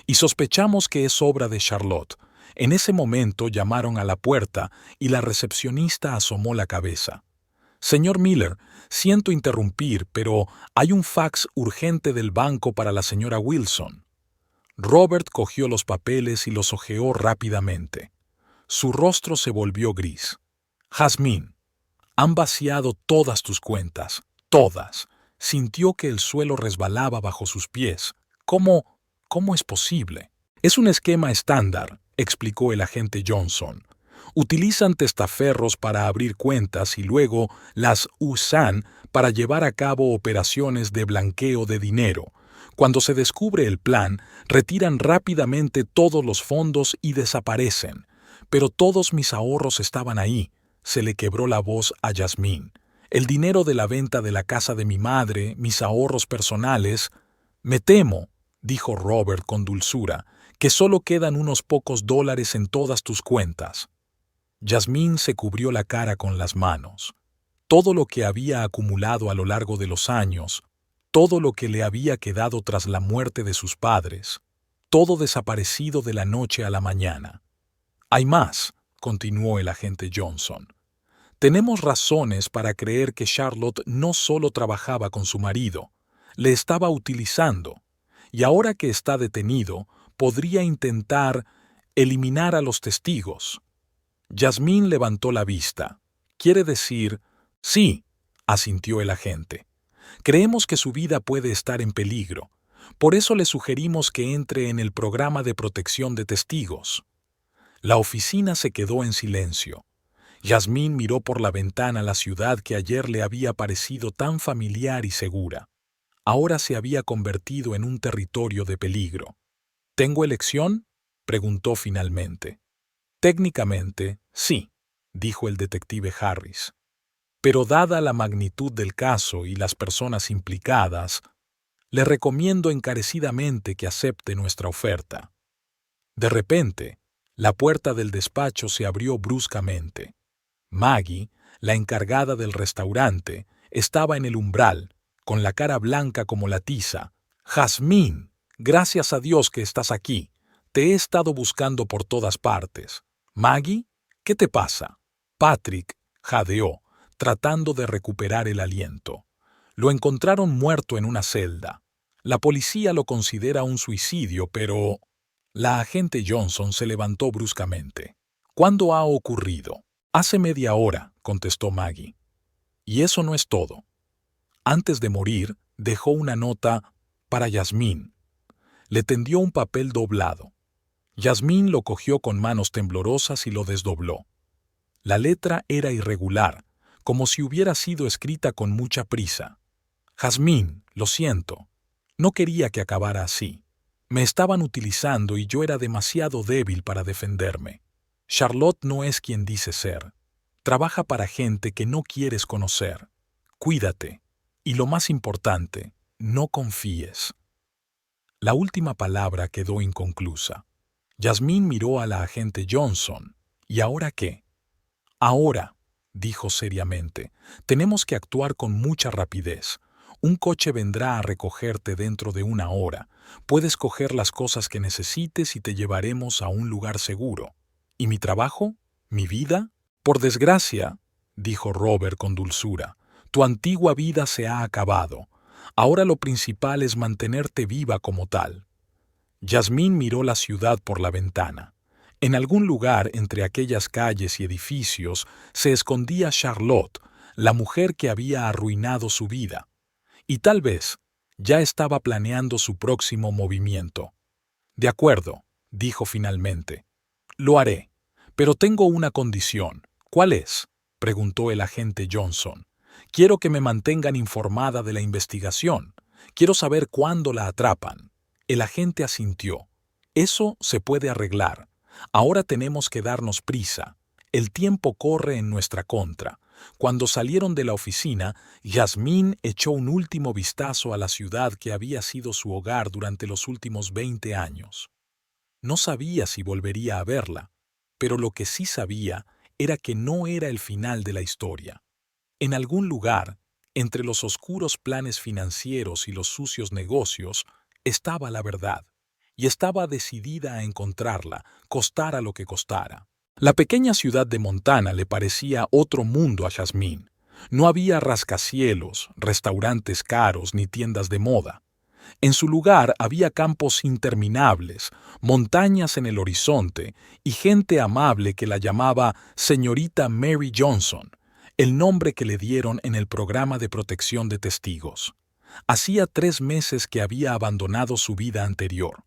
Y sospechamos que es obra de Charlotte. En ese momento llamaron a la puerta y la recepcionista asomó la cabeza. Señor Miller, siento interrumpir, pero hay un fax urgente del banco para la señora Wilson. Robert cogió los papeles y los hojeó rápidamente. Su rostro se volvió gris. Yasmín, han vaciado todas tus cuentas, todas. Sintió que el suelo resbalaba bajo sus pies. ¿Cómo es posible? Es un esquema estándar, explicó el agente Johnson. Utilizan testaferros para abrir cuentas y luego las usan para llevar a cabo operaciones de blanqueo de dinero. Cuando se descubre el plan, retiran rápidamente todos los fondos y desaparecen. Pero todos mis ahorros estaban ahí. Se le quebró la voz a Yasmín. El dinero de la venta de la casa de mi madre, mis ahorros personales. Me temo, dijo Robert con dulzura, que solo quedan unos pocos dólares en todas tus cuentas. Yasmín se cubrió la cara con las manos. Todo lo que había acumulado a lo largo de los años, todo lo que le había quedado tras la muerte de sus padres, todo desaparecido de la noche a la mañana. Hay más, continuó el agente Johnson. Tenemos razones para creer que Charlotte no solo trabajaba con su marido, le estaba utilizando, y ahora que está detenido, podría intentar eliminar a los testigos. Yasmín levantó la vista. ¿Quiere decir? Sí, asintió el agente. Creemos que su vida puede estar en peligro. Por eso le sugerimos que entre en el programa de protección de testigos. La oficina se quedó en silencio. Yasmín miró por la ventana la ciudad que ayer le había parecido tan familiar y segura. Ahora se había convertido en un territorio de peligro. ¿Tengo elección?, preguntó finalmente. Técnicamente, sí, dijo el detective Harris. Pero dada la magnitud del caso y las personas implicadas, le recomiendo encarecidamente que acepte nuestra oferta. De repente, la puerta del despacho se abrió bruscamente. Maggie, la encargada del restaurante, estaba en el umbral, con la cara blanca como la tiza. «Jazmín, gracias a Dios que estás aquí. Te he estado buscando por todas partes. Maggie, ¿qué te pasa?» Patrick jadeó, tratando de recuperar el aliento. Lo encontraron muerto en una celda. La policía lo considera un suicidio, pero... La agente Johnson se levantó bruscamente. «¿Cuándo ha ocurrido?» «Hace media hora», contestó Maggie. «Y eso no es todo. Antes de morir, dejó una nota para Yasmín». Le tendió un papel doblado. Yasmín lo cogió con manos temblorosas y lo desdobló. La letra era irregular, como si hubiera sido escrita con mucha prisa. «Jazmín, lo siento. No quería que acabara así. Me estaban utilizando y yo era demasiado débil para defenderme. Charlotte no es quien dice ser. Trabaja para gente que no quieres conocer. Cuídate. Y lo más importante, no confíes». La última palabra quedó inconclusa. Yasmín miró a la agente Johnson. «¿Y ahora qué?» «Ahora», dijo seriamente, «tenemos que actuar con mucha rapidez. Un coche vendrá a recogerte dentro de 1 hora. Puedes coger las cosas que necesites y te llevaremos a un lugar seguro. ¿Y mi trabajo? ¿Mi vida?» «Por desgracia», dijo Robert con dulzura, «tu antigua vida se ha acabado. Ahora lo principal es mantenerte viva como tal». Yasmín miró la ciudad por la ventana. En algún lugar entre aquellas calles y edificios se escondía Charlotte, la mujer que había arruinado su vida. Y tal vez ya estaba planeando su próximo movimiento. «De acuerdo», dijo finalmente. «Lo haré. Pero tengo una condición». «¿Cuál es?», preguntó el agente Johnson. «Quiero que me mantengan informada de la investigación. Quiero saber cuándo la atrapan». El agente asintió. «Eso se puede arreglar. Ahora tenemos que darnos prisa. El tiempo corre en nuestra contra». Cuando salieron de la oficina, Yasmín echó un último vistazo a la ciudad que había sido su hogar durante los últimos 20 años. No sabía si volvería a verla, pero lo que sí sabía era que no era el final de la historia. En algún lugar, entre los oscuros planes financieros y los sucios negocios, estaba la verdad, y estaba decidida a encontrarla, costara lo que costara. La pequeña ciudad de Montana le parecía otro mundo a Yasmín. No había rascacielos, restaurantes caros ni tiendas de moda. En su lugar había campos interminables, montañas en el horizonte y gente amable que la llamaba señorita Mary Johnson, el nombre que le dieron en el programa de protección de testigos. Hacía 3 meses que había abandonado su vida anterior.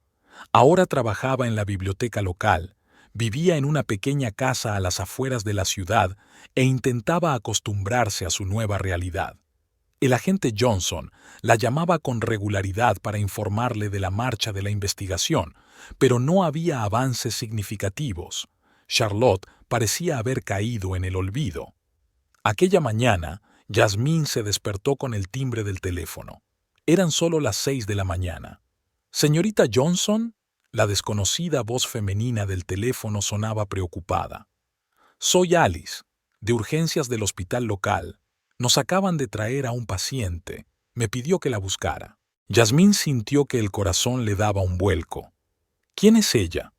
Ahora trabajaba en la biblioteca local, vivía en una pequeña casa a las afueras de la ciudad e intentaba acostumbrarse a su nueva realidad. El agente Johnson la llamaba con regularidad para informarle de la marcha de la investigación, pero no había avances significativos. Charlotte parecía haber caído en el olvido. Aquella mañana, Yasmín se despertó con el timbre del teléfono. Eran solo las 6 de la mañana. «¿Señorita Johnson?». La desconocida voz femenina del teléfono sonaba preocupada. «Soy Alice, de urgencias del hospital local. Nos acaban de traer a un paciente. Me pidió que la buscara». Yasmín sintió que el corazón le daba un vuelco. «¿Quién es ella?».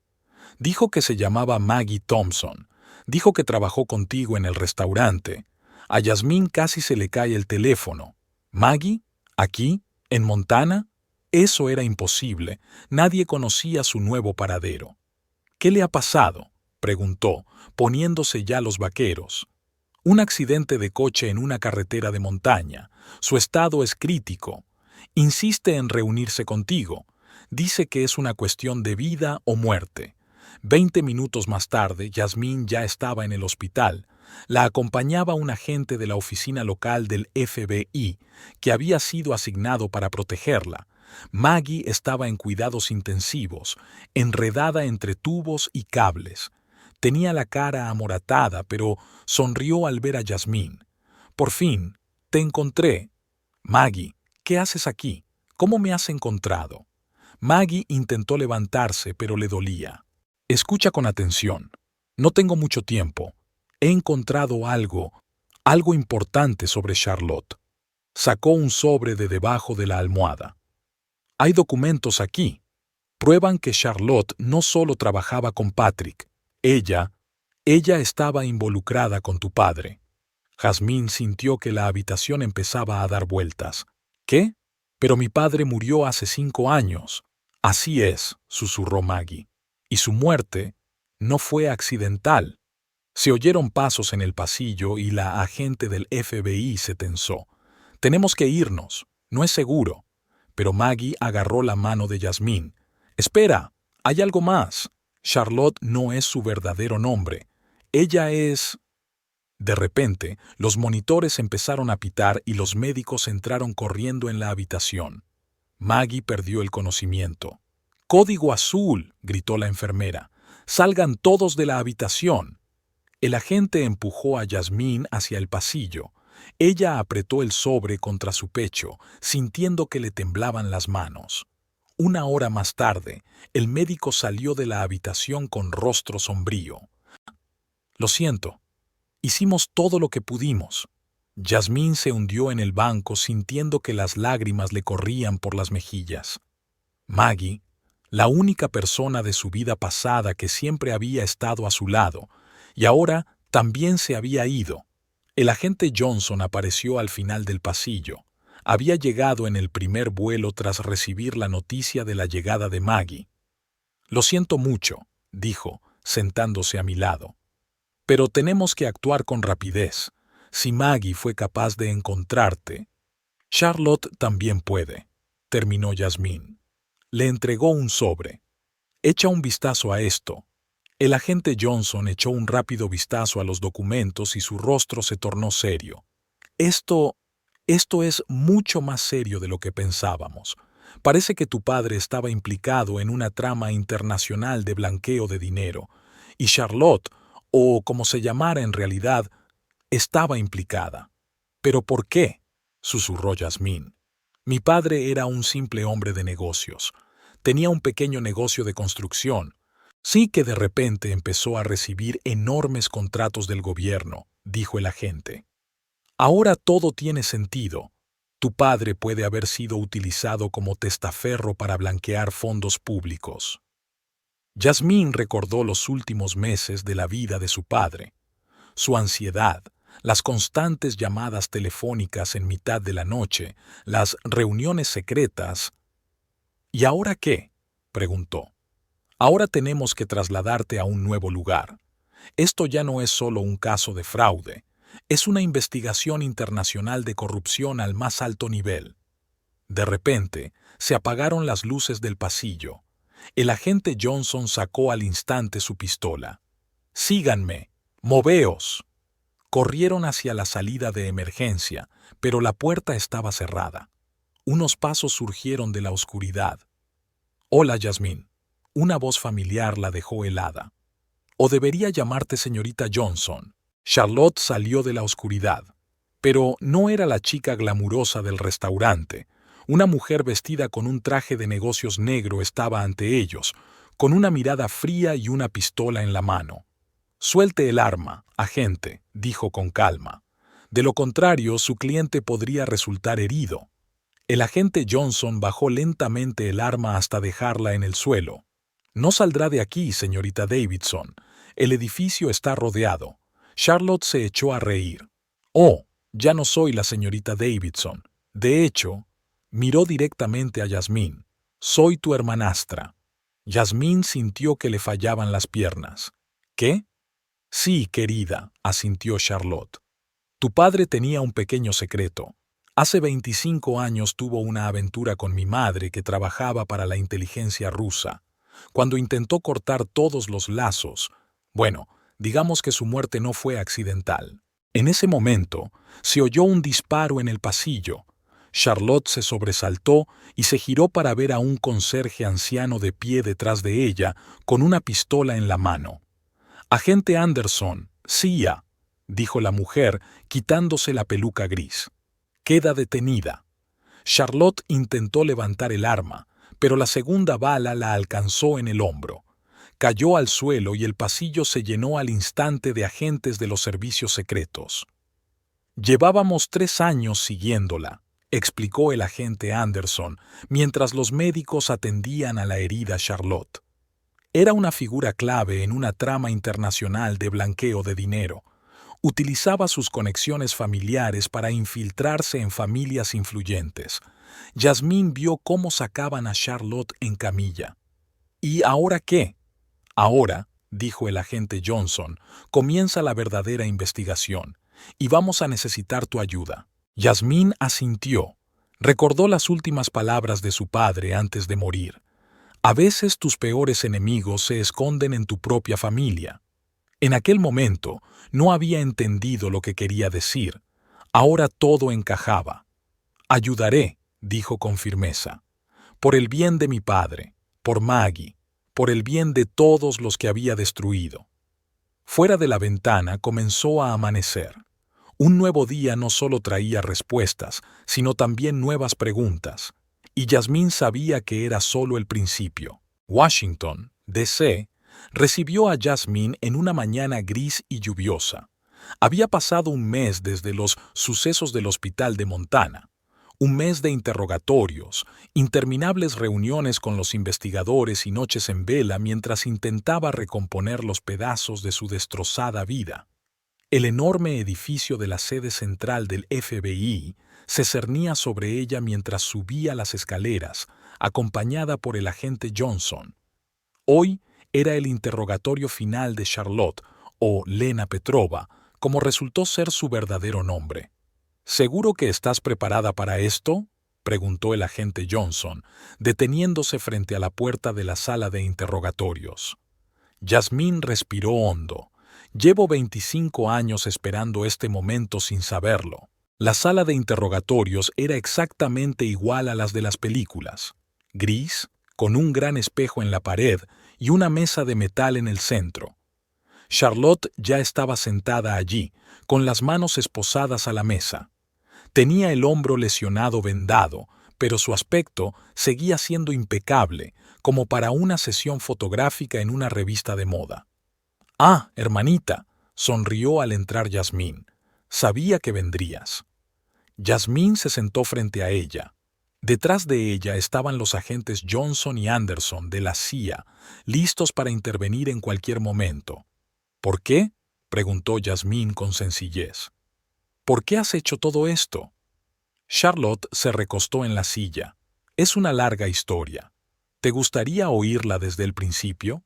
«Dijo que se llamaba Maggie Thompson. Dijo que trabajó contigo en el restaurante». A Yasmín casi se le cae el teléfono. «¿Maggie? ¿Aquí? ¿En Montana?». Eso era imposible. Nadie conocía su nuevo paradero. ¿Qué le ha pasado?, preguntó, poniéndose ya los vaqueros. Un accidente de coche en una carretera de montaña. Su estado es crítico. Insiste en reunirse contigo. Dice que es una cuestión de vida o muerte. 20 minutos más tarde, Yasmín ya estaba en el hospital. La acompañaba un agente de la oficina local del FBI, que había sido asignado para protegerla. Maggie estaba en cuidados intensivos, enredada entre tubos y cables. Tenía la cara amoratada, pero sonrió al ver a Yasmín. «Por fin, te encontré. Maggie, ¿qué haces aquí? ¿Cómo me has encontrado?» Maggie intentó levantarse, pero le dolía. «Escucha con atención. No tengo mucho tiempo. He encontrado algo importante sobre Charlotte». Sacó un sobre de debajo de la almohada. «Hay documentos aquí. Prueban que Charlotte no solo trabajaba con Patrick. Ella estaba involucrada con tu padre». Yasmín sintió que la habitación empezaba a dar vueltas. «¿Qué? Pero mi padre murió hace 5 años». «Así es», susurró Maggie. «Y su muerte no fue accidental». Se oyeron pasos en el pasillo y la agente del FBI se tensó. «Tenemos que irnos. No es seguro». Pero Maggie agarró la mano de Yasmín. «Espera, hay algo más. Charlotte no es su verdadero nombre. Ella es...» De repente, los monitores empezaron a pitar y los médicos entraron corriendo en la habitación. Maggie perdió el conocimiento. «¡Código azul!», gritó la enfermera. «¡Salgan todos de la habitación!». El agente empujó a Yasmín hacia el pasillo. Ella apretó el sobre contra su pecho, sintiendo que le temblaban las manos. 1 hora más tarde, el médico salió de la habitación con rostro sombrío. «Lo siento. Hicimos todo lo que pudimos». Yasmín se hundió en el banco sintiendo que las lágrimas le corrían por las mejillas. Maggie, la única persona de su vida pasada que siempre había estado a su lado, y ahora también se había ido. El agente Johnson apareció al final del pasillo. Había llegado en el primer vuelo tras recibir la noticia de la llegada de Maggie. «Lo siento mucho», dijo, sentándose a mi lado. «Pero tenemos que actuar con rapidez. Si Maggie fue capaz de encontrarte, Charlotte también puede», terminó Yasmín. Le entregó un sobre. «Echa un vistazo a esto». El agente Johnson echó un rápido vistazo a los documentos y su rostro se tornó serio. Esto es mucho más serio de lo que pensábamos. Parece que tu padre estaba implicado en una trama internacional de blanqueo de dinero, y Charlotte, o como se llamara en realidad, estaba implicada». «¿Pero por qué?», susurró Yasmín. «Mi padre era un simple hombre de negocios. Tenía un pequeño negocio de construcción. Sí que de repente empezó a recibir enormes contratos del gobierno», dijo el agente. «Ahora todo tiene sentido. Tu padre puede haber sido utilizado como testaferro para blanquear fondos públicos». Yasmín recordó los últimos meses de la vida de su padre. Su ansiedad, las constantes llamadas telefónicas en mitad de la noche, las reuniones secretas. «¿Y ahora qué?», preguntó. «Ahora tenemos que trasladarte a un nuevo lugar. Esto ya no es solo un caso de fraude, es una investigación internacional de corrupción al más alto nivel». De repente, se apagaron las luces del pasillo. El agente Johnson sacó al instante su pistola. «Síganme, moveos». Corrieron hacia la salida de emergencia, pero la puerta estaba cerrada. Unos pasos surgieron de la oscuridad. «Hola, Yasmín». Una voz familiar la dejó helada. «¿O debería llamarte señorita Johnson?». Charlotte salió de la oscuridad. Pero no era la chica glamurosa del restaurante. Una mujer vestida con un traje de negocios negro estaba ante ellos, con una mirada fría y una pistola en la mano. «Suelte el arma, agente», dijo con calma. «De lo contrario, su cliente podría resultar herido». El agente Johnson bajó lentamente el arma hasta dejarla en el suelo. «No saldrá de aquí, señorita Davidson. El edificio está rodeado». Charlotte se echó a reír. «Oh, ya no soy la señorita Davidson. De hecho», miró directamente a Yasmín, «soy tu hermanastra». Yasmín sintió que le fallaban las piernas. ¿Qué? Sí, querida, asintió Charlotte. Tu padre tenía un pequeño secreto. Hace 25 años tuvo una aventura con mi madre que trabajaba para la inteligencia rusa. Cuando intentó cortar todos los lazos, bueno, digamos que su muerte no fue accidental. En ese momento, se oyó un disparo en el pasillo. Charlotte se sobresaltó y se giró para ver a un conserje anciano de pie detrás de ella, con una pistola en la mano. «Agente Anderson, CIA», dijo la mujer, quitándose la peluca gris. «Queda detenida». Charlotte intentó levantar el arma, pero la segunda bala la alcanzó en el hombro. Cayó al suelo y el pasillo se llenó al instante de agentes de los servicios secretos. «Llevábamos 3 años siguiéndola», explicó el agente Anderson, mientras los médicos atendían a la herida Charlotte. Era una figura clave en una trama internacional de blanqueo de dinero. Utilizaba sus conexiones familiares para infiltrarse en familias influyentes. Yasmín vio cómo sacaban a Charlotte en camilla. ¿Y ahora qué? Ahora, dijo el agente Johnson, comienza la verdadera investigación, y vamos a necesitar tu ayuda. Yasmín asintió. Recordó las últimas palabras de su padre antes de morir. A veces tus peores enemigos se esconden en tu propia familia. En aquel momento no había entendido lo que quería decir. Ahora todo encajaba. Ayudaré, dijo con firmeza. Por el bien de mi padre, por Maggie, por el bien de todos los que había destruido. Fuera de la ventana comenzó a amanecer. Un nuevo día no solo traía respuestas, sino también nuevas preguntas. Y Yasmín sabía que era solo el principio. Washington, D.C., recibió a Yasmín en una mañana gris y lluviosa. Había pasado un mes desde los sucesos del hospital de Montana. Un mes de interrogatorios, interminables reuniones con los investigadores y noches en vela mientras intentaba recomponer los pedazos de su destrozada vida. El enorme edificio de la sede central del FBI se cernía sobre ella mientras subía las escaleras, acompañada por el agente Johnson. Hoy era el interrogatorio final de Charlotte, o Lena Petrova, como resultó ser su verdadero nombre. ¿Seguro que estás preparada para esto?, preguntó el agente Johnson, deteniéndose frente a la puerta de la sala de interrogatorios. Yasmín respiró hondo. Llevo 25 años esperando este momento sin saberlo. La sala de interrogatorios era exactamente igual a las de las películas. Gris, con un gran espejo en la pared y una mesa de metal en el centro. Charlotte ya estaba sentada allí, con las manos esposadas a la mesa. Tenía el hombro lesionado vendado, pero su aspecto seguía siendo impecable, como para una sesión fotográfica en una revista de moda. «Ah, hermanita», sonrió al entrar Yasmín. «Sabía que vendrías». Yasmín se sentó frente a ella. Detrás de ella estaban los agentes Johnson y Anderson de la CIA, listos para intervenir en cualquier momento. «¿Por qué?», preguntó Yasmín con sencillez. «¿Por qué has hecho todo esto?». Charlotte se recostó en la silla. «Es una larga historia. ¿Te gustaría oírla desde el principio?».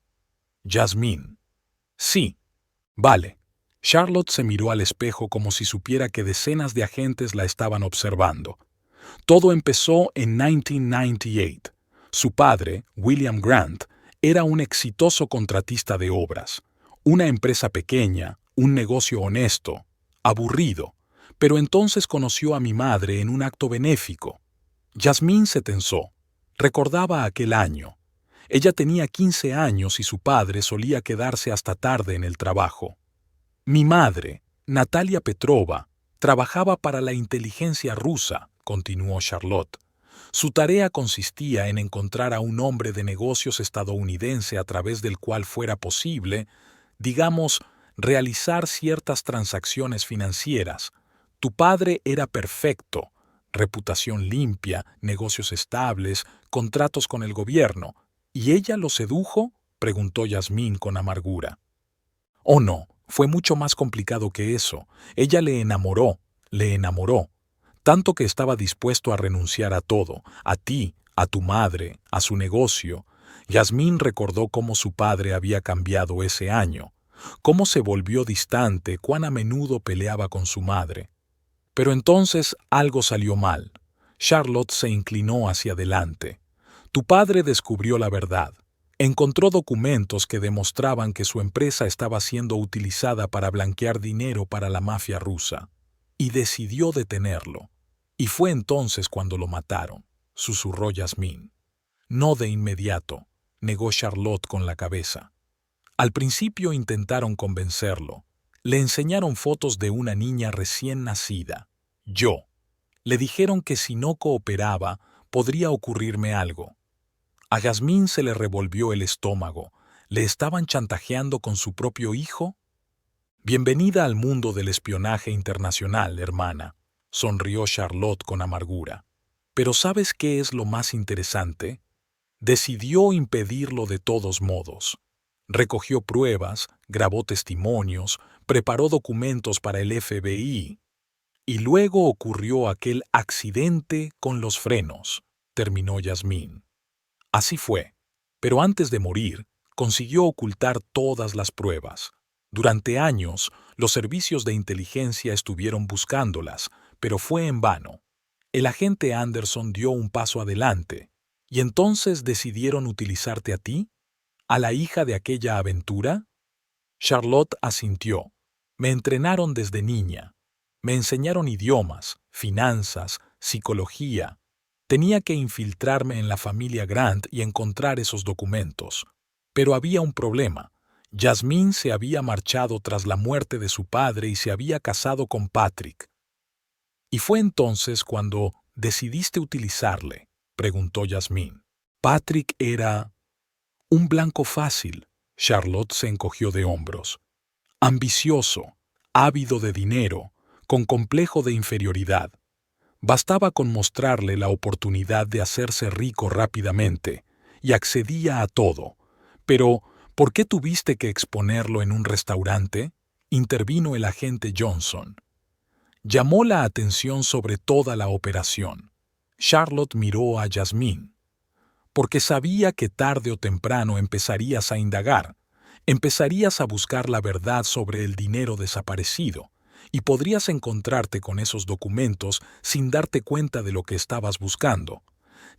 Yasmín: «Sí». «Vale». Charlotte se miró al espejo como si supiera que decenas de agentes la estaban observando. Todo empezó en 1998. Su padre, William Grant, era un exitoso contratista de obras. Una empresa pequeña, un negocio honesto, aburrido. Pero entonces conoció a mi madre en un acto benéfico. Yasmín se tensó. Recordaba aquel año. Ella tenía 15 años y su padre solía quedarse hasta tarde en el trabajo. «Mi madre, Natalia Petrova, trabajaba para la inteligencia rusa», continuó Charlotte. «Su tarea consistía en encontrar a un hombre de negocios estadounidense a través del cual fuera posible, digamos, realizar ciertas transacciones financieras. Tu padre era perfecto, reputación limpia, negocios estables, contratos con el gobierno. ¿Y ella lo sedujo?», preguntó Yasmín con amargura. «Oh no, fue mucho más complicado que eso. Ella le enamoró, tanto que estaba dispuesto a renunciar a todo, a ti, a tu madre, a su negocio. Yasmín recordó cómo su padre había cambiado ese año, cómo se volvió distante, cuán a menudo peleaba con su madre. Pero entonces algo salió mal. Charlotte se inclinó hacia adelante. Tu padre descubrió la verdad. Encontró documentos que demostraban que su empresa estaba siendo utilizada para blanquear dinero para la mafia rusa. Y decidió detenerlo. Y fue entonces cuando lo mataron, susurró Yasmín. No de inmediato, negó Charlotte con la cabeza. Al principio intentaron convencerlo. Le enseñaron fotos de una niña recién nacida. Yo. Le dijeron que si no cooperaba, podría ocurrirme algo. A Yasmín se le revolvió el estómago. ¿Le estaban chantajeando con su propio hijo? Bienvenida al mundo del espionaje internacional, hermana, sonrió Charlotte con amargura. Pero ¿sabes qué es lo más interesante? Decidió impedirlo de todos modos. Recogió pruebas, grabó testimonios, preparó documentos para el FBI. Y luego ocurrió aquel accidente con los frenos, terminó Yasmín. Así fue, pero antes de morir, consiguió ocultar todas las pruebas. Durante años, los servicios de inteligencia estuvieron buscándolas, pero fue en vano. El agente Anderson dio un paso adelante, y entonces decidieron utilizarte a ti, a la hija de aquella aventura. Charlotte asintió. Me entrenaron desde niña. Me enseñaron idiomas, finanzas, psicología. Tenía que infiltrarme en la familia Grant y encontrar esos documentos. Pero había un problema. Yasmín se había marchado tras la muerte de su padre y se había casado con Patrick. ¿Y fue entonces cuando decidiste utilizarle?, preguntó Yasmín. Patrick era un blanco fácil. Charlotte se encogió de hombros. Ambicioso, ávido de dinero, con complejo de inferioridad. Bastaba con mostrarle la oportunidad de hacerse rico rápidamente, y accedía a todo. Pero, ¿por qué tuviste que exponerlo en un restaurante?, intervino el agente Johnson. Llamó la atención sobre toda la operación. Charlotte miró a Yasmín. Porque sabía que tarde o temprano empezarías a indagar, empezarías a buscar la verdad sobre el dinero desaparecido, y podrías encontrarte con esos documentos sin darte cuenta de lo que estabas buscando.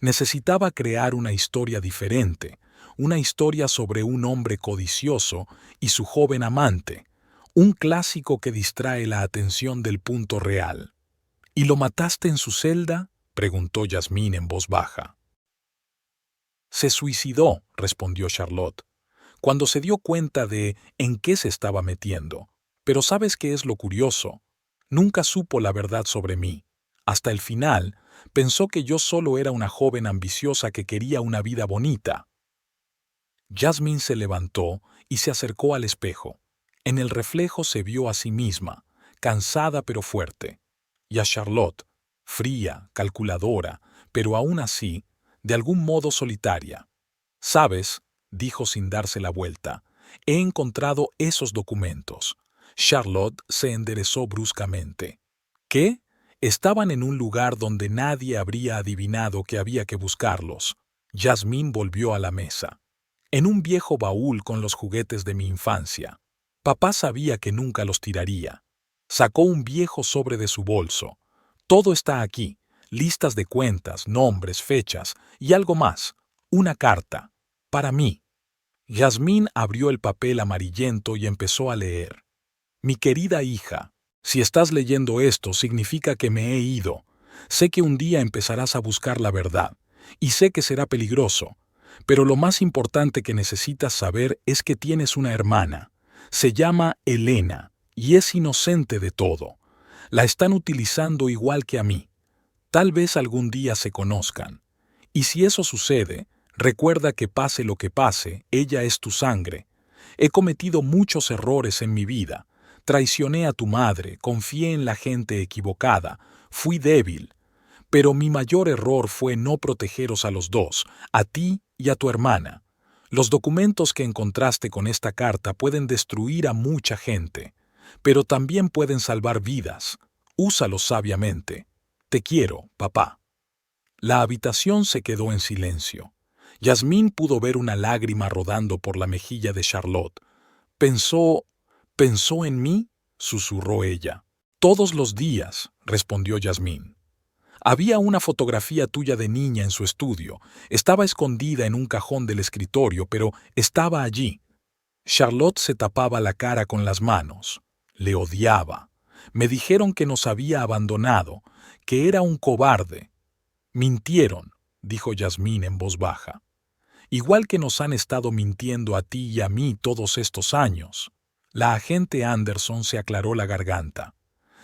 Necesitaba crear una historia diferente, una historia sobre un hombre codicioso y su joven amante, un clásico que distrae la atención del punto real. ¿Y lo mataste en su celda?, preguntó Yasmín en voz baja. Se suicidó, respondió Charlotte, cuando se dio cuenta de en qué se estaba metiendo. Pero ¿sabes qué es lo curioso? Nunca supo la verdad sobre mí. Hasta el final, pensó que yo solo era una joven ambiciosa que quería una vida bonita. Yasmín se levantó y se acercó al espejo. En el reflejo se vio a sí misma, cansada pero fuerte, y a Charlotte, fría, calculadora, pero aún así, de algún modo solitaria. «¿Sabes?», dijo sin darse la vuelta, «he encontrado esos documentos». Charlotte se enderezó bruscamente. ¿Qué? Estaban en un lugar donde nadie habría adivinado que había que buscarlos. Yasmín volvió a la mesa. En un viejo baúl con los juguetes de mi infancia. Papá sabía que nunca los tiraría. Sacó un viejo sobre de su bolso. Todo está aquí. Listas de cuentas, nombres, fechas y algo más. Una carta. Para mí. Yasmín abrió el papel amarillento y empezó a leer. Mi querida hija, si estás leyendo esto significa que me he ido. Sé que un día empezarás a buscar la verdad, y sé que será peligroso, pero lo más importante que necesitas saber es que tienes una hermana. Se llama Elena, y es inocente de todo. La están utilizando igual que a mí. Tal vez algún día se conozcan. Y si eso sucede, recuerda que pase lo que pase, ella es tu sangre. He cometido muchos errores en mi vida. Traicioné a tu madre, confié en la gente equivocada, fui débil. Pero mi mayor error fue no protegeros a los dos, a ti y a tu hermana. Los documentos que encontraste con esta carta pueden destruir a mucha gente, pero también pueden salvar vidas. Úsalos sabiamente. Te quiero, papá. La habitación se quedó en silencio. Yasmín pudo ver una lágrima rodando por la mejilla de Charlotte. ¿Pensó en mí?, susurró ella. Todos los días, respondió Yasmín. Había una fotografía tuya de niña en su estudio. Estaba escondida en un cajón del escritorio, pero estaba allí. Charlotte se tapaba la cara con las manos. Le odiaba. Me dijeron que nos había abandonado, que era un cobarde. Mintieron, dijo Yasmín en voz baja. Igual que nos han estado mintiendo a ti y a mí todos estos años. La agente Anderson se aclaró la garganta.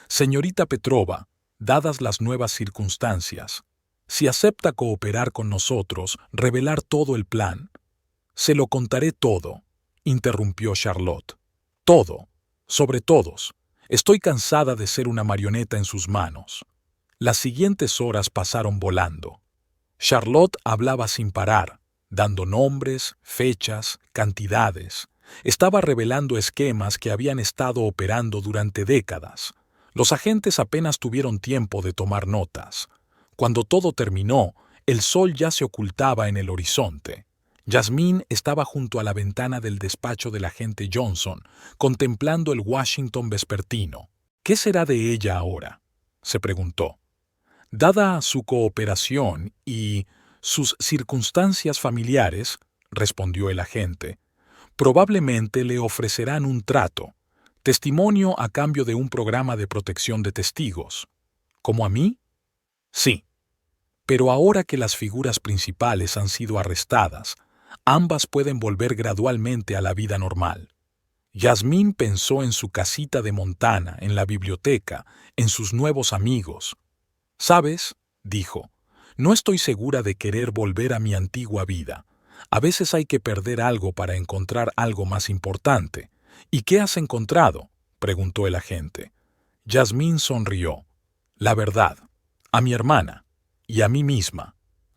Señorita Petrova, dadas las nuevas circunstancias, si acepta cooperar con nosotros, revelar todo el plan. Se lo contaré todo, interrumpió Charlotte. Todo, sobre todos. Estoy cansada de ser una marioneta en sus manos. Las siguientes horas pasaron volando. Charlotte hablaba sin parar, dando nombres, fechas, cantidades. Estaba revelando esquemas que habían estado operando durante décadas. Los agentes apenas tuvieron tiempo de tomar notas. Cuando todo terminó, el sol ya se ocultaba en el horizonte. Yasmín estaba junto a la ventana del despacho del agente Johnson, contemplando el Washington vespertino. ¿Qué será de ella ahora?, se preguntó. Dada su cooperación y sus circunstancias familiares, respondió el agente, probablemente le ofrecerán un trato, testimonio a cambio de un programa de protección de testigos. ¿Como a mí? Sí. Pero ahora que las figuras principales han sido arrestadas, ambas pueden volver gradualmente a la vida normal. Yasmín pensó en su casita de Montana, en la biblioteca, en sus nuevos amigos. ¿Sabes?, dijo, no estoy segura de querer volver a mi antigua vida. A veces hay que perder algo para encontrar algo más importante. ¿Y qué has encontrado?, preguntó el agente. Yasmín sonrió. La verdad, a mi hermana y a mí misma.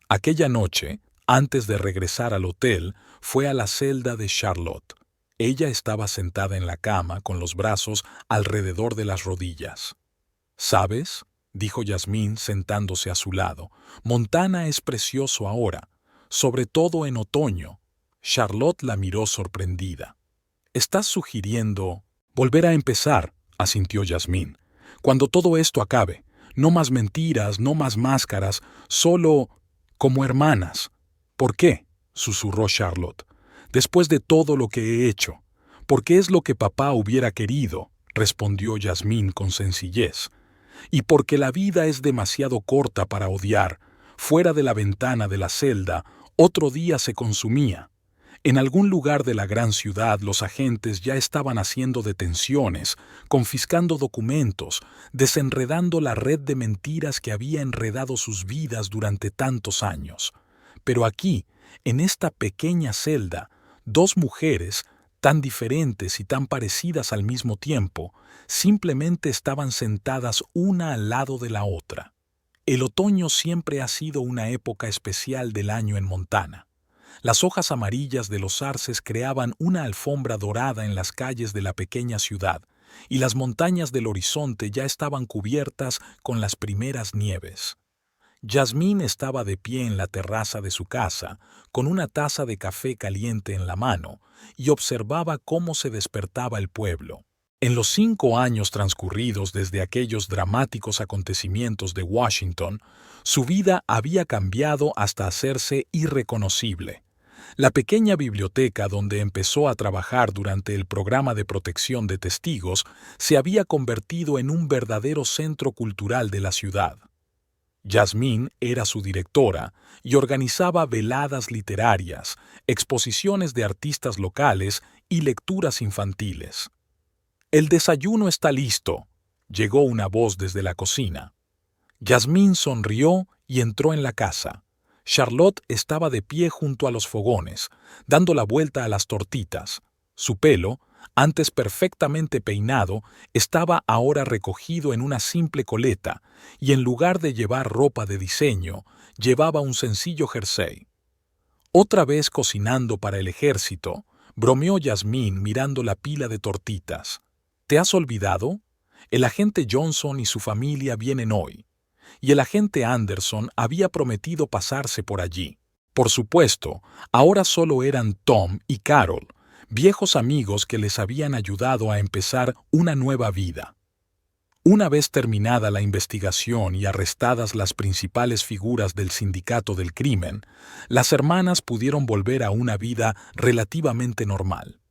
Aquella noche, antes de regresar al hotel, fue a la celda de Charlotte. Ella estaba sentada en la cama con los brazos alrededor de las rodillas. ¿Sabes?, dijo Yasmín sentándose a su lado. Montana es precioso ahora, sobre todo en otoño. Charlotte la miró sorprendida. ¿Estás sugiriendo volver a empezar?, asintió Yasmín. Cuando todo esto acabe, no más mentiras, no más máscaras, solo como hermanas. ¿Por qué?, susurró Charlotte. Después de todo lo que he hecho. Porque es lo que papá hubiera querido, respondió Yasmín con sencillez. Y porque la vida es demasiado corta para odiar. Fuera de la ventana de la celda, otro día se consumía. En algún lugar de la gran ciudad los agentes ya estaban haciendo detenciones, confiscando documentos, desenredando la red de mentiras que había enredado sus vidas durante tantos años. Pero aquí, en esta pequeña celda, dos mujeres, tan diferentes y tan parecidas al mismo tiempo, simplemente estaban sentadas una al lado de la otra. El otoño siempre ha sido una época especial del año en Montana. Las hojas amarillas de los arces creaban una alfombra dorada en las calles de la pequeña ciudad, y las montañas del horizonte ya estaban cubiertas con las primeras nieves. Yasmín estaba de pie en la terraza de su casa, con una taza de café caliente en la mano, y observaba cómo se despertaba el pueblo. En los 5 años transcurridos desde aquellos dramáticos acontecimientos de Washington, su vida había cambiado hasta hacerse irreconocible. La pequeña biblioteca donde empezó a trabajar durante el programa de protección de testigos se había convertido en un verdadero centro cultural de la ciudad. Yasmín era su directora y organizaba veladas literarias, exposiciones de artistas locales y lecturas infantiles. «El desayuno está listo», llegó una voz desde la cocina. Yasmín sonrió y entró en la casa. Charlotte estaba de pie junto a los fogones, dando la vuelta a las tortitas. Su pelo, antes perfectamente peinado, estaba ahora recogido en una simple coleta, y en lugar de llevar ropa de diseño, llevaba un sencillo jersey. «Otra vez cocinando para el ejército», bromeó Yasmín mirando la pila de tortitas. «¿Te has olvidado? El agente Johnson y su familia vienen hoy, y el agente Anderson había prometido pasarse por allí». Por supuesto, ahora solo eran Tom y Carol, viejos amigos que les habían ayudado a empezar una nueva vida. Una vez terminada la investigación y arrestadas las principales figuras del sindicato del crimen, las hermanas pudieron volver a una vida relativamente normal.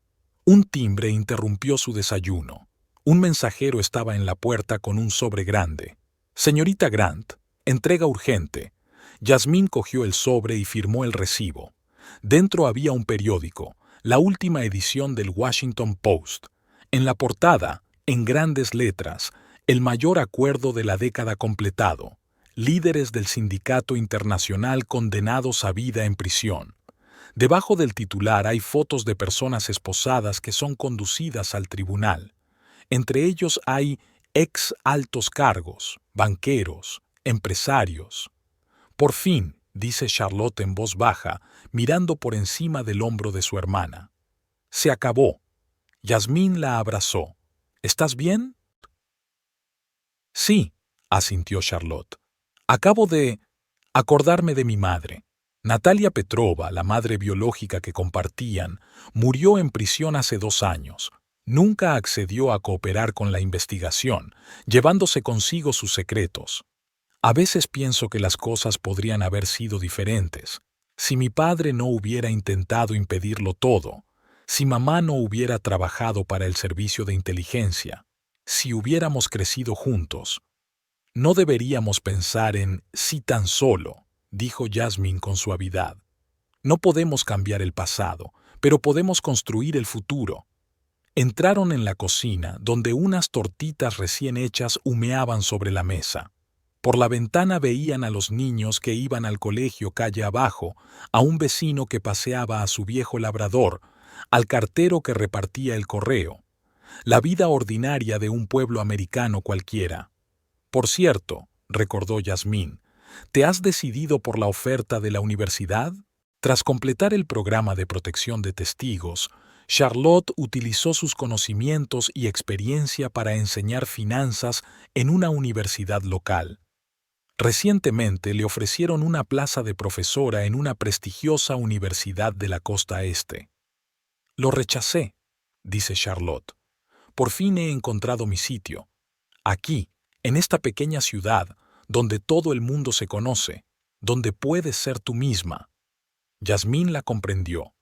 Un timbre interrumpió su desayuno. Un mensajero estaba en la puerta con un sobre grande. «Señorita Grant, entrega urgente». Yasmín cogió el sobre y firmó el recibo. Dentro había un periódico, la última edición del Washington Post. En la portada, en grandes letras, el mayor acuerdo de la década completado. Líderes del sindicato internacional condenados a vida en prisión. Debajo del titular hay fotos de personas esposadas que son conducidas al tribunal. Entre ellos hay ex altos cargos, banqueros, empresarios. «Por fin», dice Charlotte en voz baja, mirando por encima del hombro de su hermana. «Se acabó». Yasmín la abrazó. «¿Estás bien?» «Sí», asintió Charlotte. «Acabo de acordarme de mi madre. Natalia Petrova, la madre biológica que compartían, murió en prisión hace 2 años. Nunca accedió a cooperar con la investigación, llevándose consigo sus secretos. A veces pienso que las cosas podrían haber sido diferentes. Si mi padre no hubiera intentado impedirlo todo, si mamá no hubiera trabajado para el servicio de inteligencia, si hubiéramos crecido juntos. No deberíamos pensar en «si tan solo», dijo Yasmín con suavidad. «No podemos cambiar el pasado, pero podemos construir el futuro». Entraron en la cocina, donde unas tortitas recién hechas humeaban sobre la mesa. Por la ventana veían a los niños que iban al colegio calle abajo, a un vecino que paseaba a su viejo labrador, al cartero que repartía el correo. La vida ordinaria de un pueblo americano cualquiera. «Por cierto», recordó Yasmín, «¿te has decidido por la oferta de la universidad?» Tras completar el programa de protección de testigos, Charlotte utilizó sus conocimientos y experiencia para enseñar finanzas en una universidad local. Recientemente le ofrecieron una plaza de profesora en una prestigiosa universidad de la costa este. «Lo rechacé», dice Charlotte. «Por fin he encontrado mi sitio. Aquí, en esta pequeña ciudad, donde todo el mundo se conoce, donde puedes ser tú misma». Yasmín la comprendió.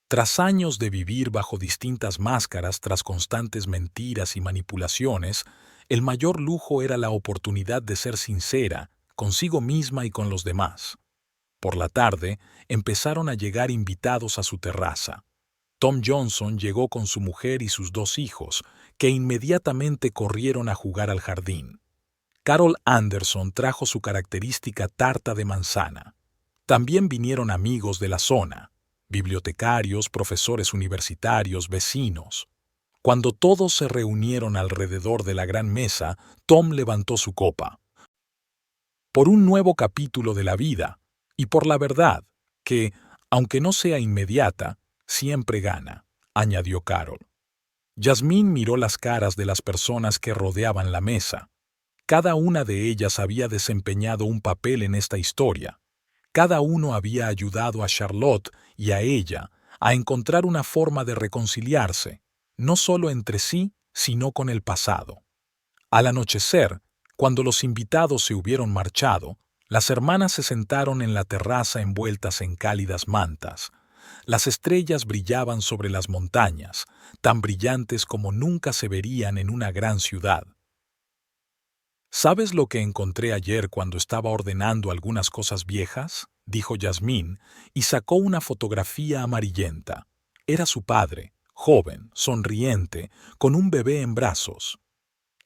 Tras años de vivir bajo distintas máscaras, tras constantes mentiras y manipulaciones, el mayor lujo era la oportunidad de ser sincera, consigo misma y con los demás. Por la tarde, empezaron a llegar invitados a su terraza. Tom Johnson llegó con su mujer y sus 2 hijos, que inmediatamente corrieron a jugar al jardín. Carol Anderson trajo su característica tarta de manzana. También vinieron amigos de la zona, bibliotecarios, profesores universitarios, vecinos. Cuando todos se reunieron alrededor de la gran mesa, Tom levantó su copa. «Por un nuevo capítulo de la vida, y por la verdad, que, aunque no sea inmediata, siempre gana», añadió Carol. Yasmín miró las caras de las personas que rodeaban la mesa. Cada una de ellas había desempeñado un papel en esta historia. Cada uno había ayudado a Charlotte y a ella a encontrar una forma de reconciliarse, no solo entre sí, sino con el pasado. Al anochecer, cuando los invitados se hubieron marchado, las hermanas se sentaron en la terraza envueltas en cálidas mantas. Las estrellas brillaban sobre las montañas, tan brillantes como nunca se verían en una gran ciudad. «¿Sabes lo que encontré ayer cuando estaba ordenando algunas cosas viejas?», dijo Yasmín, y sacó una fotografía amarillenta. Era su padre, joven, sonriente, con un bebé en brazos.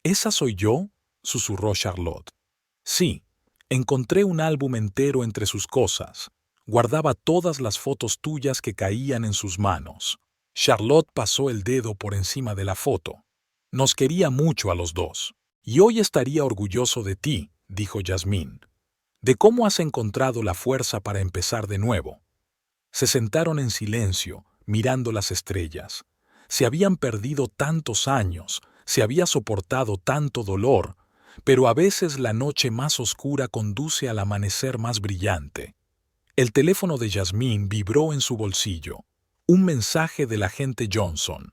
«¿Esa soy yo?», susurró Charlotte. «Sí, encontré un álbum entero entre sus cosas. Guardaba todas las fotos tuyas que caían en sus manos». Charlotte pasó el dedo por encima de la foto. «Nos quería mucho a los 2. Y hoy estaría orgulloso de ti», dijo Yasmín, «de cómo has encontrado la fuerza para empezar de nuevo». Se sentaron en silencio, mirando las estrellas. Se habían perdido tantos años, se había soportado tanto dolor, pero a veces la noche más oscura conduce al amanecer más brillante. El teléfono de Yasmín vibró en su bolsillo. Un mensaje del agente Johnson.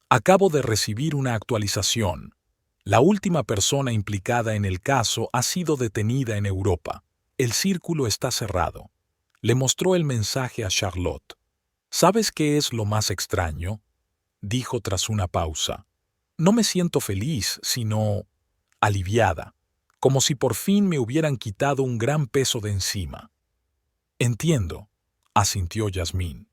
Acabo de recibir una actualización. La última persona implicada en el caso ha sido detenida en Europa. El círculo está cerrado. Le mostró el mensaje a Charlotte. ¿Sabes qué es lo más extraño?, dijo tras una pausa. No me siento feliz, sino aliviada, como si por fin me hubieran quitado un gran peso de encima. Entiendo, asintió Yasmín.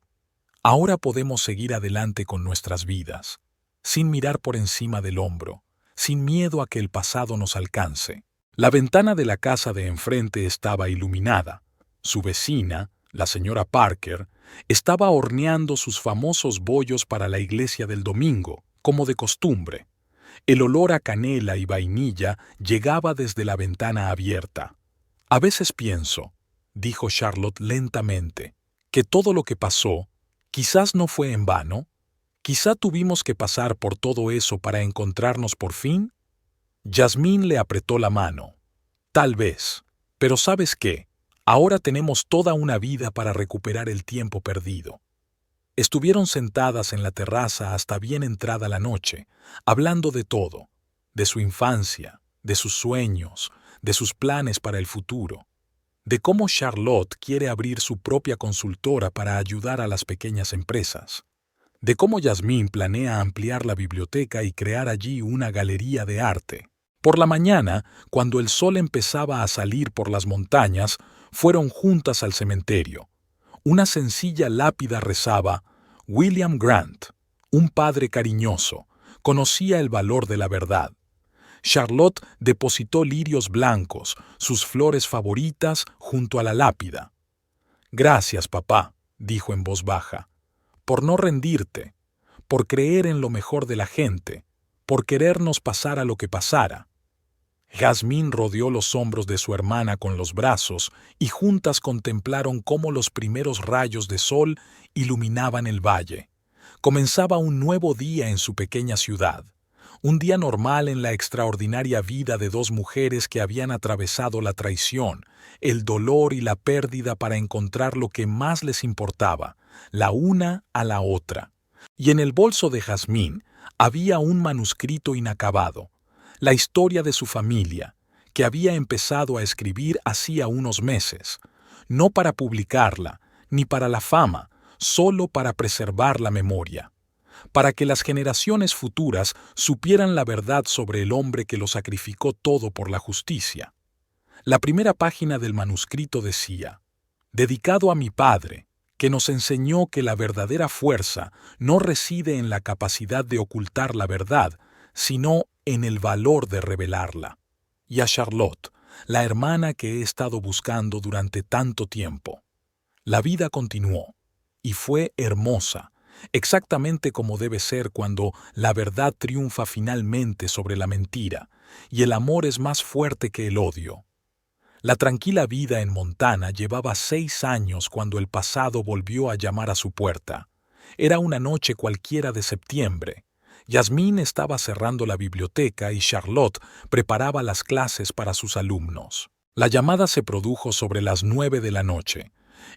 Ahora podemos seguir adelante con nuestras vidas, sin mirar por encima del hombro, sin miedo a que el pasado nos alcance. La ventana de la casa de enfrente estaba iluminada. Su vecina, la señora Parker, estaba horneando sus famosos bollos para la iglesia del domingo, como de costumbre. El olor a canela y vainilla llegaba desde la ventana abierta. A veces pienso, dijo Charlotte lentamente, que todo lo que pasó quizás no fue en vano. Quizá tuvimos que pasar por todo eso para encontrarnos por fin. Yasmín le apretó la mano. Tal vez. Pero ¿sabes qué? Ahora tenemos toda una vida para recuperar el tiempo perdido. Estuvieron sentadas en la terraza hasta bien entrada la noche, hablando de todo, de su infancia, de sus sueños, de sus planes para el futuro, de cómo Charlotte quiere abrir su propia consultora para ayudar a las pequeñas empresas, de cómo Yasmín planea ampliar la biblioteca y crear allí una galería de arte. Por la mañana, cuando el sol empezaba a salir por las montañas, fueron juntas al cementerio. Una sencilla lápida rezaba: William Grant, un padre cariñoso, conocía el valor de la verdad. Charlotte depositó lirios blancos, sus flores favoritas, junto a la lápida. Gracias, papá, dijo en voz baja, por no rendirte, por creer en lo mejor de la gente, por querernos pasara lo que pasara. Yasmín rodeó los hombros de su hermana con los brazos y juntas contemplaron cómo los primeros rayos de sol iluminaban el valle. Comenzaba un nuevo día en su pequeña ciudad, un día normal en la extraordinaria vida de dos mujeres que habían atravesado la traición, el dolor y la pérdida para encontrar lo que más les importaba, la una a la otra. Y en el bolso de Yasmín había un manuscrito inacabado, la historia de su familia, que había empezado a escribir hacía unos meses, no para publicarla, ni para la fama, solo para preservar la memoria, para que las generaciones futuras supieran la verdad sobre el hombre que lo sacrificó todo por la justicia. La primera página del manuscrito decía: dedicado a mi padre, que nos enseñó que la verdadera fuerza no reside en la capacidad de ocultar la verdad, sino en el valor de revelarla. Y a Charlotte, la hermana que he estado buscando durante tanto tiempo. La vida continuó, y fue hermosa, exactamente como debe ser cuando la verdad triunfa finalmente sobre la mentira, y el amor es más fuerte que el odio. La tranquila vida en Montana llevaba 6 años cuando el pasado volvió a llamar a su puerta. Era una noche cualquiera de septiembre. Yasmín estaba cerrando la biblioteca y Charlotte preparaba las clases para sus alumnos. La llamada se produjo sobre las 9 de la noche.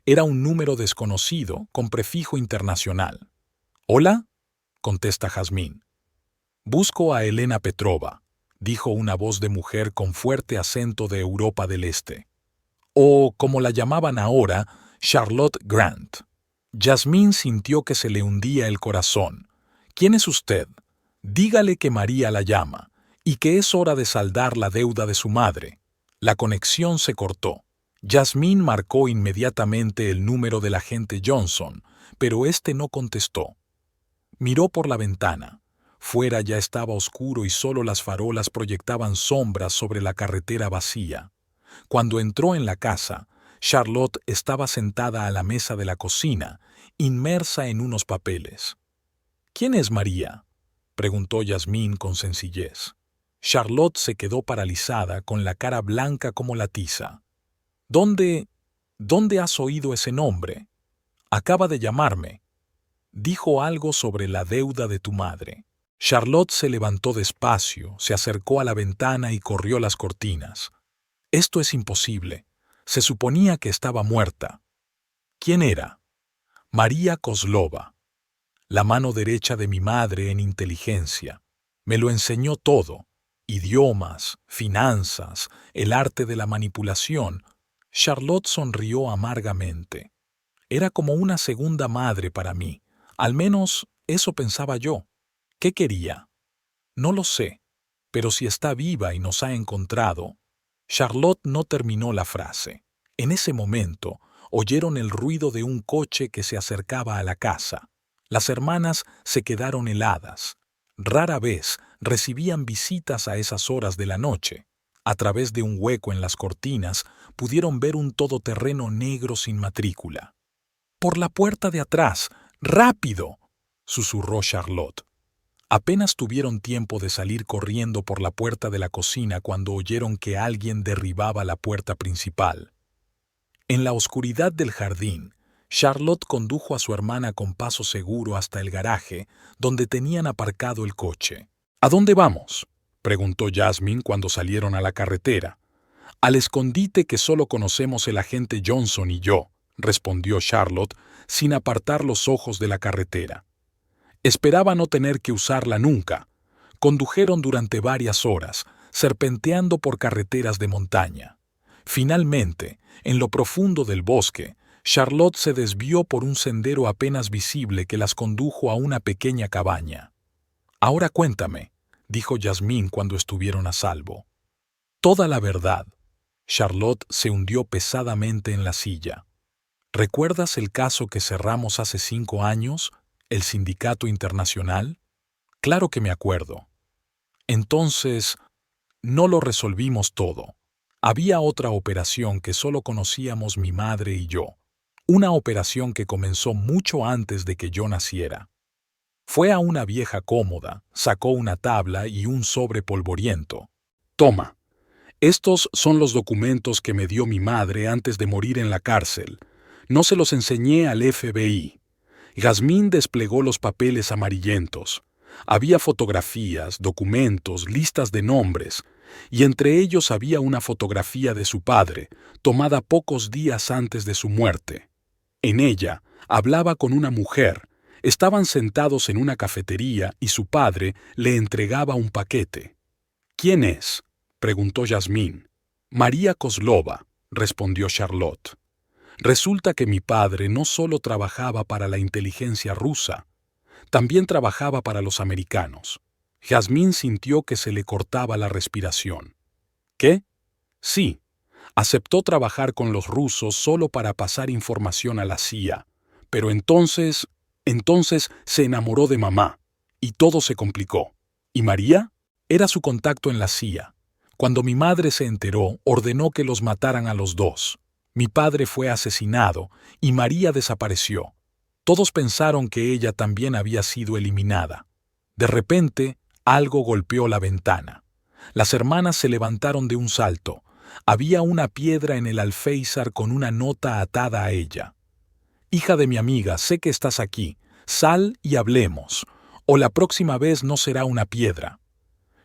Era un número desconocido con prefijo internacional. «¿Hola?», contesta Yasmín. «Busco a Elena Petrova», dijo una voz de mujer con fuerte acento de Europa del Este. O, como la llamaban ahora, Charlotte Grant. Yasmín sintió que se le hundía el corazón. «¿Quién es usted? Dígale que María la llama, y que es hora de saldar la deuda de su madre». La conexión se cortó. Yasmín marcó inmediatamente el número del agente Johnson, pero éste no contestó. Miró por la ventana. Fuera ya estaba oscuro y solo las farolas proyectaban sombras sobre la carretera vacía. Cuando entró en la casa, Charlotte estaba sentada a la mesa de la cocina, inmersa en unos papeles. «¿Quién es María?», preguntó Yasmín con sencillez. Charlotte se quedó paralizada, con la cara blanca como la tiza. «¿Dónde has oído ese nombre? Acaba de llamarme. Dijo algo sobre la deuda de tu madre». Charlotte se levantó despacio, se acercó a la ventana y corrió las cortinas. «Esto es imposible. Se suponía que estaba muerta». ¿Quién era? María Kozlova, la mano derecha de mi madre en inteligencia. Me lo enseñó todo: idiomas, finanzas, el arte de la manipulación. Charlotte sonrió amargamente. Era como una segunda madre para mí. Al menos eso pensaba yo. ¿Qué quería? No lo sé, pero si está viva y nos ha encontrado. Charlotte no terminó la frase. En ese momento, oyeron el ruido de un coche que se acercaba a la casa. Las hermanas se quedaron heladas. Rara vez recibían visitas a esas horas de la noche. A través de un hueco en las cortinas pudieron ver un todoterreno negro sin matrícula. «¡Por la puerta de atrás! ¡Rápido!», susurró Charlotte. Apenas tuvieron tiempo de salir corriendo por la puerta de la cocina cuando oyeron que alguien derribaba la puerta principal. En la oscuridad del jardín, Charlotte condujo a su hermana con paso seguro hasta el garaje, donde tenían aparcado el coche. «¿A dónde vamos?», preguntó Jasmine cuando salieron a la carretera. «Al escondite que solo conocemos el agente Johnson y yo», respondió Charlotte, sin apartar los ojos de la carretera. Esperaba no tener que usarla nunca. Condujeron durante varias horas, serpenteando por carreteras de montaña. Finalmente, en lo profundo del bosque, Charlotte se desvió por un sendero apenas visible que las condujo a una pequeña cabaña. «Ahora cuéntame», dijo Jasmine cuando estuvieron a salvo. «Toda la verdad». Charlotte se hundió pesadamente en la silla. «¿Recuerdas el caso que cerramos hace 5 años, el Sindicato Internacional?» «Claro que me acuerdo». «Entonces, no lo resolvimos todo. Había otra operación que solo conocíamos mi madre y yo. Una operación que comenzó mucho antes de que yo naciera. Fue a una vieja cómoda, sacó una tabla y un sobre polvoriento. Toma, estos son los documentos que me dio mi madre antes de morir en la cárcel. No se los enseñé al FBI. Jasmine desplegó los papeles amarillentos. Había fotografías, documentos, listas de nombres, y entre ellos había una fotografía de su padre, tomada pocos días antes de su muerte. En ella hablaba con una mujer. Estaban sentados en una cafetería y su padre le entregaba un paquete. «¿Quién es?», preguntó Jasmine. «María Kozlova», respondió Charlotte. Resulta que mi padre no solo trabajaba para la inteligencia rusa, también trabajaba para los americanos. Jasmine sintió que se le cortaba la respiración. ¿Qué? Sí, aceptó trabajar con los rusos solo para pasar información a la CIA, pero entonces se enamoró de mamá, y todo se complicó. ¿Y María? Era su contacto en la CIA. Cuando mi madre se enteró, ordenó que los mataran a los dos. Mi padre fue asesinado y María desapareció. Todos pensaron que ella también había sido eliminada. De repente, algo golpeó la ventana. Las hermanas se levantaron de un salto. Había una piedra en el alféizar con una nota atada a ella. «Hija de mi amiga, sé que estás aquí. Sal y hablemos, o la próxima vez no será una piedra».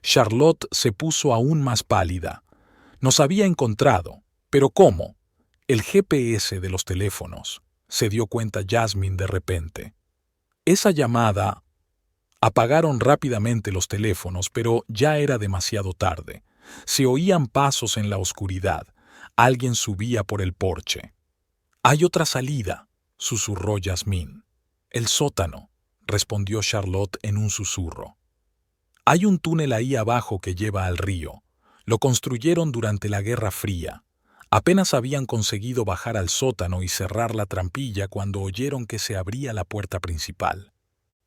Charlotte se puso aún más pálida. Nos había encontrado. ¿Pero cómo? El GPS de los teléfonos, se dio cuenta Jasmine de repente. Esa llamada... Apagaron rápidamente los teléfonos, pero ya era demasiado tarde. Se oían pasos en la oscuridad. Alguien subía por el porche. «Hay otra salida», susurró Jasmine. «El sótano», respondió Charlotte en un susurro. «Hay un túnel ahí abajo que lleva al río. Lo construyeron durante la Guerra Fría. Apenas habían conseguido bajar al sótano y cerrar la trampilla cuando oyeron que se abría la puerta principal.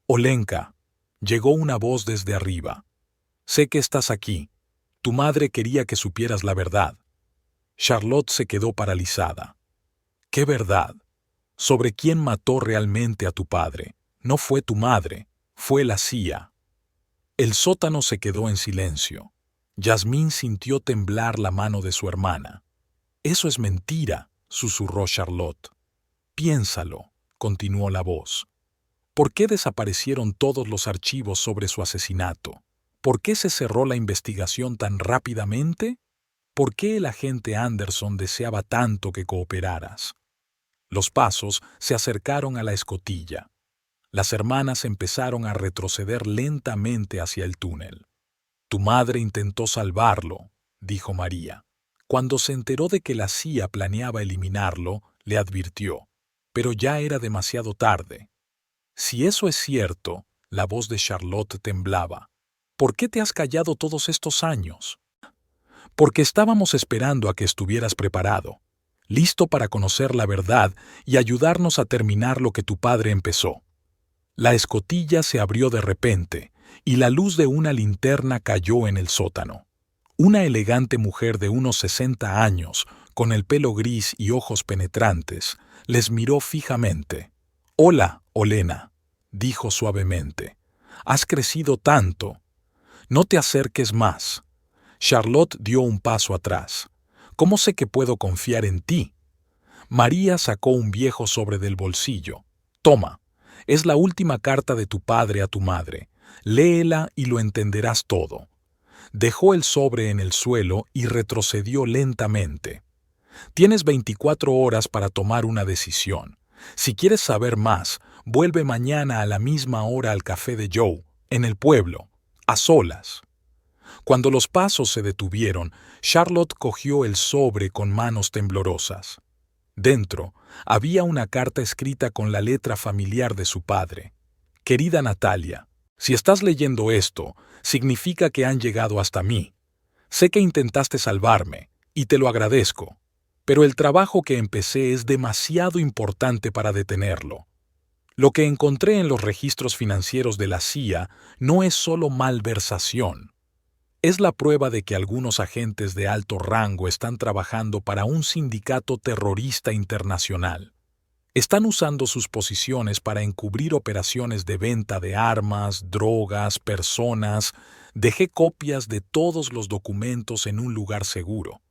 «Olenka», llegó una voz desde arriba. «Sé que estás aquí. Tu madre quería que supieras la verdad». Charlotte se quedó paralizada. «¿Qué verdad? ¿Sobre quién mató realmente a tu padre? No fue tu madre, fue la CIA». El sótano se quedó en silencio. Jasmine sintió temblar la mano de su hermana. «Eso es mentira», susurró Charlotte. «Piénsalo», continuó la voz. ¿Por qué desaparecieron todos los archivos sobre su asesinato? ¿Por qué se cerró la investigación tan rápidamente? ¿Por qué el agente Anderson deseaba tanto que cooperaras? Los pasos se acercaron a la escotilla. Las hermanas empezaron a retroceder lentamente hacia el túnel. «Tu madre intentó salvarlo», dijo María. Cuando se enteró de que la CIA planeaba eliminarlo, le advirtió. Pero ya era demasiado tarde. «Si eso es cierto», la voz de Charlotte temblaba, «¿por qué te has callado todos estos años?» «Porque estábamos esperando a que estuvieras preparado, listo para conocer la verdad y ayudarnos a terminar lo que tu padre empezó». La escotilla se abrió de repente y la luz de una linterna cayó en el sótano. Una elegante mujer de unos 60 años, con el pelo gris y ojos penetrantes, les miró fijamente. «Hola, Olena», dijo suavemente. «Has crecido tanto. No te acerques más». Charlotte dio un paso atrás. «¿Cómo sé que puedo confiar en ti?» María sacó un viejo sobre del bolsillo. «Toma. Es la última carta de tu padre a tu madre. Léela y lo entenderás todo». Dejó el sobre en el suelo y retrocedió lentamente. «Tienes 24 horas para tomar una decisión. Si quieres saber más, vuelve mañana a la misma hora al café de Joe, en el pueblo, a solas». Cuando los pasos se detuvieron, Charlotte cogió el sobre con manos temblorosas. Dentro había una carta escrita con la letra familiar de su padre. «Querida Natalia, si estás leyendo esto, significa que han llegado hasta mí. Sé que intentaste salvarme, y te lo agradezco, pero el trabajo que empecé es demasiado importante para detenerlo. Lo que encontré en los registros financieros de la CIA no es solo malversación. Es la prueba de que algunos agentes de alto rango están trabajando para un sindicato terrorista internacional. Están usando sus posiciones para encubrir operaciones de venta de armas, drogas, personas. Dejé copias de todos los documentos en un lugar seguro.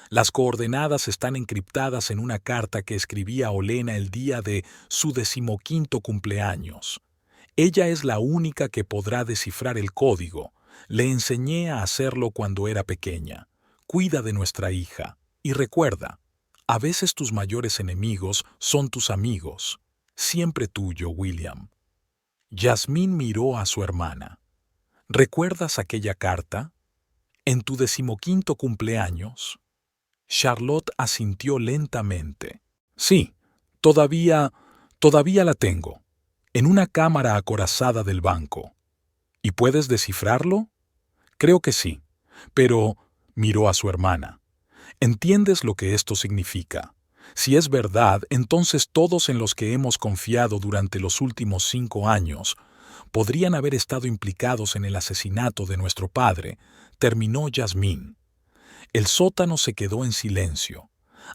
Las coordenadas están encriptadas en una carta que escribí a Olena el día de su 15º cumpleaños. Ella es la única que podrá descifrar el código. Le enseñé a hacerlo cuando era pequeña. Cuida de nuestra hija. Y recuerda, a veces tus mayores enemigos son tus amigos. Siempre tuyo, William». Yasmín miró a su hermana. «¿Recuerdas aquella carta? ¿En tu 15º cumpleaños?» Charlotte asintió lentamente. «Sí, todavía la tengo. En una cámara acorazada del banco. ¿Y puedes descifrarlo?» «Creo que sí. Pero», miró a su hermana, «¿entiendes lo que esto significa? Si es verdad, entonces todos en los que hemos confiado durante los últimos 5 años podrían haber estado implicados en el asesinato de nuestro padre», terminó Yasmín. El sótano se quedó en silencio.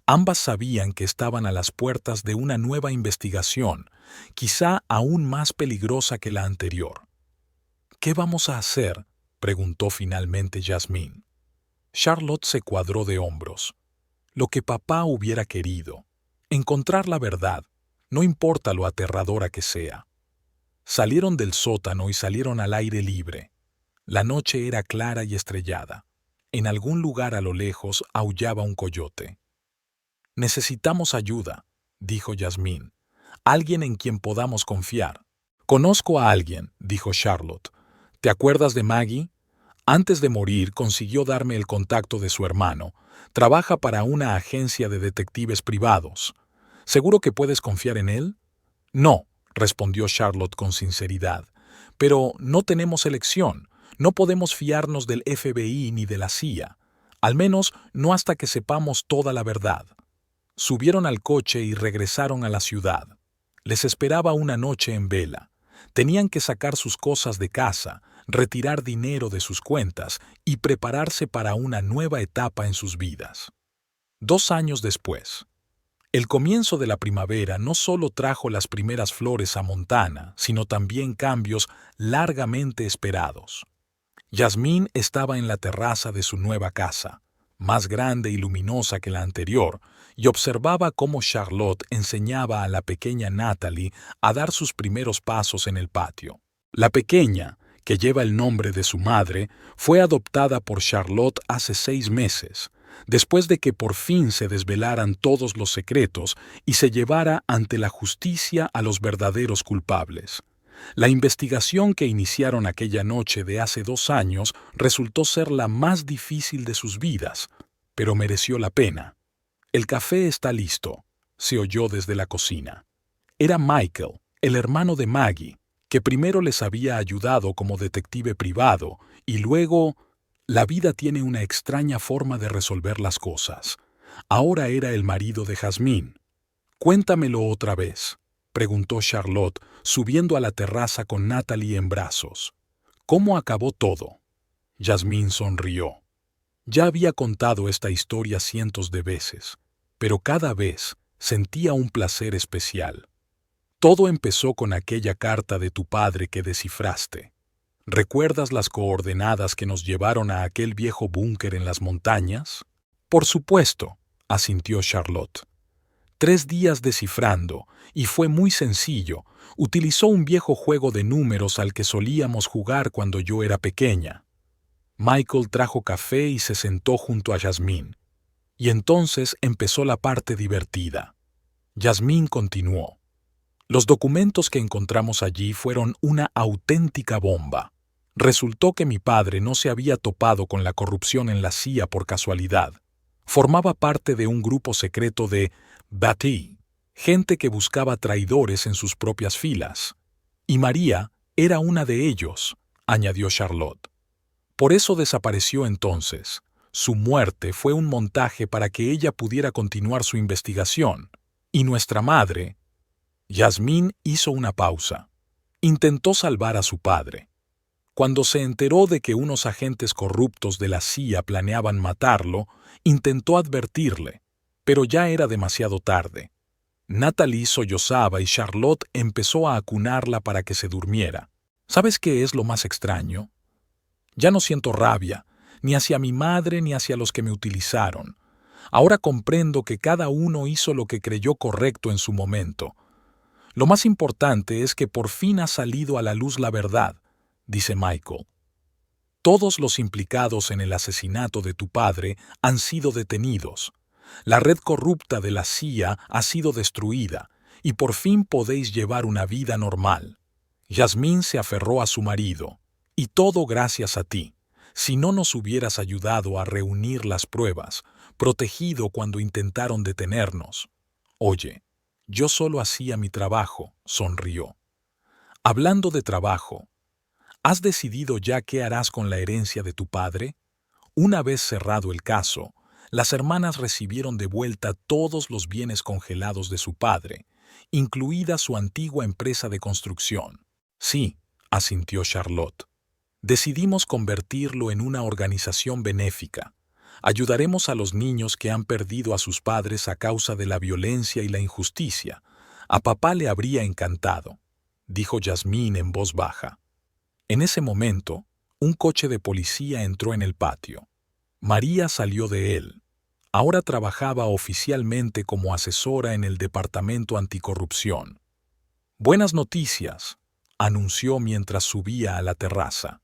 Ambas sabían que estaban a las puertas de una nueva investigación, quizá aún más peligrosa que la anterior. «¿Qué vamos a hacer?», preguntó finalmente Yasmín. Charlotte se cuadró de hombros. «Lo que papá hubiera querido. Encontrar la verdad, no importa lo aterradora que sea». Salieron del sótano y salieron al aire libre. La noche era clara y estrellada. En algún lugar a lo lejos aullaba un coyote. «Necesitamos ayuda», dijo Yasmín. «Alguien en quien podamos confiar». «Conozco a alguien», dijo Charlotte. «¿Te acuerdas de Maggie? Antes de morir consiguió darme el contacto de su hermano. Trabaja para una agencia de detectives privados. ¿Seguro que puedes confiar en él?» «No», respondió Charlotte con sinceridad. «Pero no tenemos elección. No podemos fiarnos del FBI ni de la CIA. Al menos no hasta que sepamos toda la verdad». Subieron al coche y regresaron a la ciudad. Les esperaba una noche en vela. Tenían que sacar sus cosas de casa, retirar dinero de sus cuentas y prepararse para una nueva etapa en sus vidas. 2 años después. El comienzo de la primavera no solo trajo las primeras flores a Montana, sino también cambios largamente esperados. Yasmín estaba en la terraza de su nueva casa, más grande y luminosa que la anterior, y observaba cómo Charlotte enseñaba a la pequeña Natalie a dar sus primeros pasos en el patio. La pequeña, que lleva el nombre de su madre, fue adoptada por Charlotte hace 6 meses. después de que por fin se desvelaran todos los secretos y se llevara ante la justicia a los verdaderos culpables. La investigación que iniciaron aquella noche de hace 2 años resultó ser la más difícil de sus vidas, pero mereció la pena. «El café está listo», se oyó desde la cocina. Era Michael, el hermano de Maggie, que primero les había ayudado como detective privado y luego... La vida tiene una extraña forma de resolver las cosas. Ahora era el marido de Jasmine. «Cuéntamelo otra vez», preguntó Charlotte, subiendo a la terraza con Natalie en brazos. «¿Cómo acabó todo?» Jasmine sonrió. Ya había contado esta historia cientos de veces, pero cada vez sentía un placer especial. Todo empezó con aquella carta de tu padre que descifraste. ¿Recuerdas las coordenadas que nos llevaron a aquel viejo búnker en las montañas? Por supuesto, asintió Charlotte. 3 días descifrando, y fue muy sencillo. Utilizó un viejo juego de números al que solíamos jugar cuando yo era pequeña. Michael trajo café y se sentó junto a Jasmine. Y entonces empezó la parte divertida. Jasmine continuó. Los documentos que encontramos allí fueron una auténtica bomba. Resultó que mi padre no se había topado con la corrupción en la CIA por casualidad. Formaba parte de un grupo secreto de Bati, gente que buscaba traidores en sus propias filas. Y María era una de ellos, añadió Charlotte. Por eso desapareció entonces. Su muerte fue un montaje para que ella pudiera continuar su investigación. Y nuestra madre... Jasmine hizo una pausa. Intentó salvar a su padre. Cuando se enteró de que unos agentes corruptos de la CIA planeaban matarlo, intentó advertirle, pero ya era demasiado tarde. Natalie sollozaba y Charlotte empezó a acunarla para que se durmiera. ¿Sabes qué es lo más extraño? Ya no siento rabia, ni hacia mi madre ni hacia los que me utilizaron. Ahora comprendo que cada uno hizo lo que creyó correcto en su momento. Lo más importante es que por fin ha salido a la luz la verdad, dice Michael. Todos los implicados en el asesinato de tu padre han sido detenidos. La red corrupta de la CIA ha sido destruida y por fin podéis llevar una vida normal. Jasmine se aferró a su marido, y todo gracias a ti. Si no nos hubieras ayudado a reunir las pruebas, protegido cuando intentaron detenernos. Oye, yo solo hacía mi trabajo, sonrió. Hablando de trabajo, ¿has decidido ya qué harás con la herencia de tu padre? Una vez cerrado el caso, las hermanas recibieron de vuelta todos los bienes congelados de su padre, incluida su antigua empresa de construcción. Sí, asintió Charlotte. Decidimos convertirlo en una organización benéfica. Ayudaremos a los niños que han perdido a sus padres a causa de la violencia y la injusticia. A papá le habría encantado, dijo Jasmine en voz baja. En ese momento, un coche de policía entró en el patio. María salió de él. Ahora trabajaba oficialmente como asesora en el Departamento Anticorrupción. «Buenas noticias», anunció mientras subía a la terraza.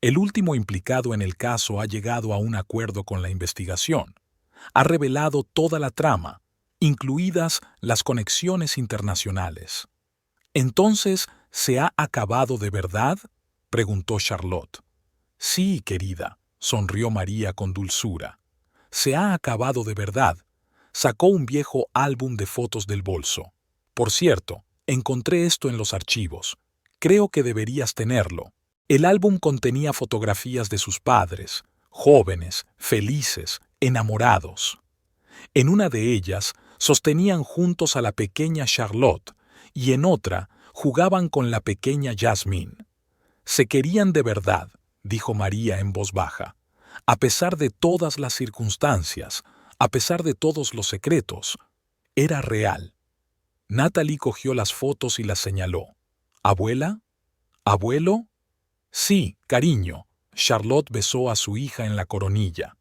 El último implicado en el caso ha llegado a un acuerdo con la investigación. Ha revelado toda la trama, incluidas las conexiones internacionales. «¿Entonces se ha acabado de verdad?», preguntó Charlotte. «Sí, querida», sonrió María con dulzura. «Se ha acabado de verdad». Sacó un viejo álbum de fotos del bolso. «Por cierto, encontré esto en los archivos. Creo que deberías tenerlo». El álbum contenía fotografías de sus padres, jóvenes, felices, enamorados. En una de ellas sostenían juntos a la pequeña Charlotte y en otra jugaban con la pequeña Jasmine. «Se querían de verdad», dijo María en voz baja. «A pesar de todas las circunstancias, a pesar de todos los secretos, era real». Natalie cogió las fotos y las señaló. «¿Abuela? ¿Abuelo?» «Sí, cariño», Charlotte besó a su hija en la coronilla.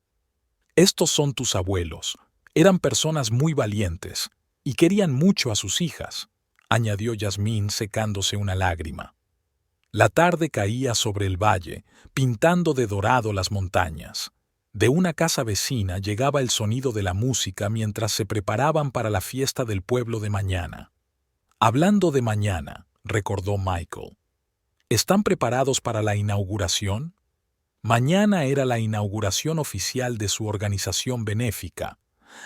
«Estos son tus abuelos. Eran personas muy valientes y querían mucho a sus hijas», añadió Jasmine secándose una lágrima. La tarde caía sobre el valle, pintando de dorado las montañas. De una casa vecina llegaba el sonido de la música mientras se preparaban para la fiesta del pueblo de mañana. Hablando de mañana, recordó Michael. ¿Están preparados para la inauguración? Mañana era la inauguración oficial de su organización benéfica.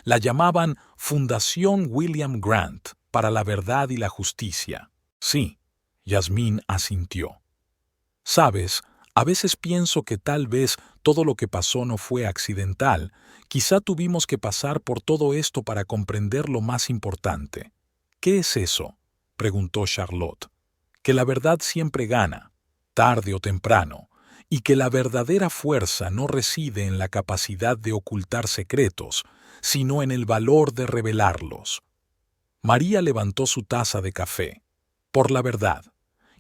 La llamaban Fundación William Grant para la Verdad y la Justicia. Sí, Yasmín asintió. Sabes, a veces pienso que tal vez todo lo que pasó no fue accidental. Quizá tuvimos que pasar por todo esto para comprender lo más importante. ¿Qué es eso?, preguntó Charlotte. Que la verdad siempre gana, tarde o temprano, y que la verdadera fuerza no reside en la capacidad de ocultar secretos, sino en el valor de revelarlos. María levantó su taza de café. Por la verdad,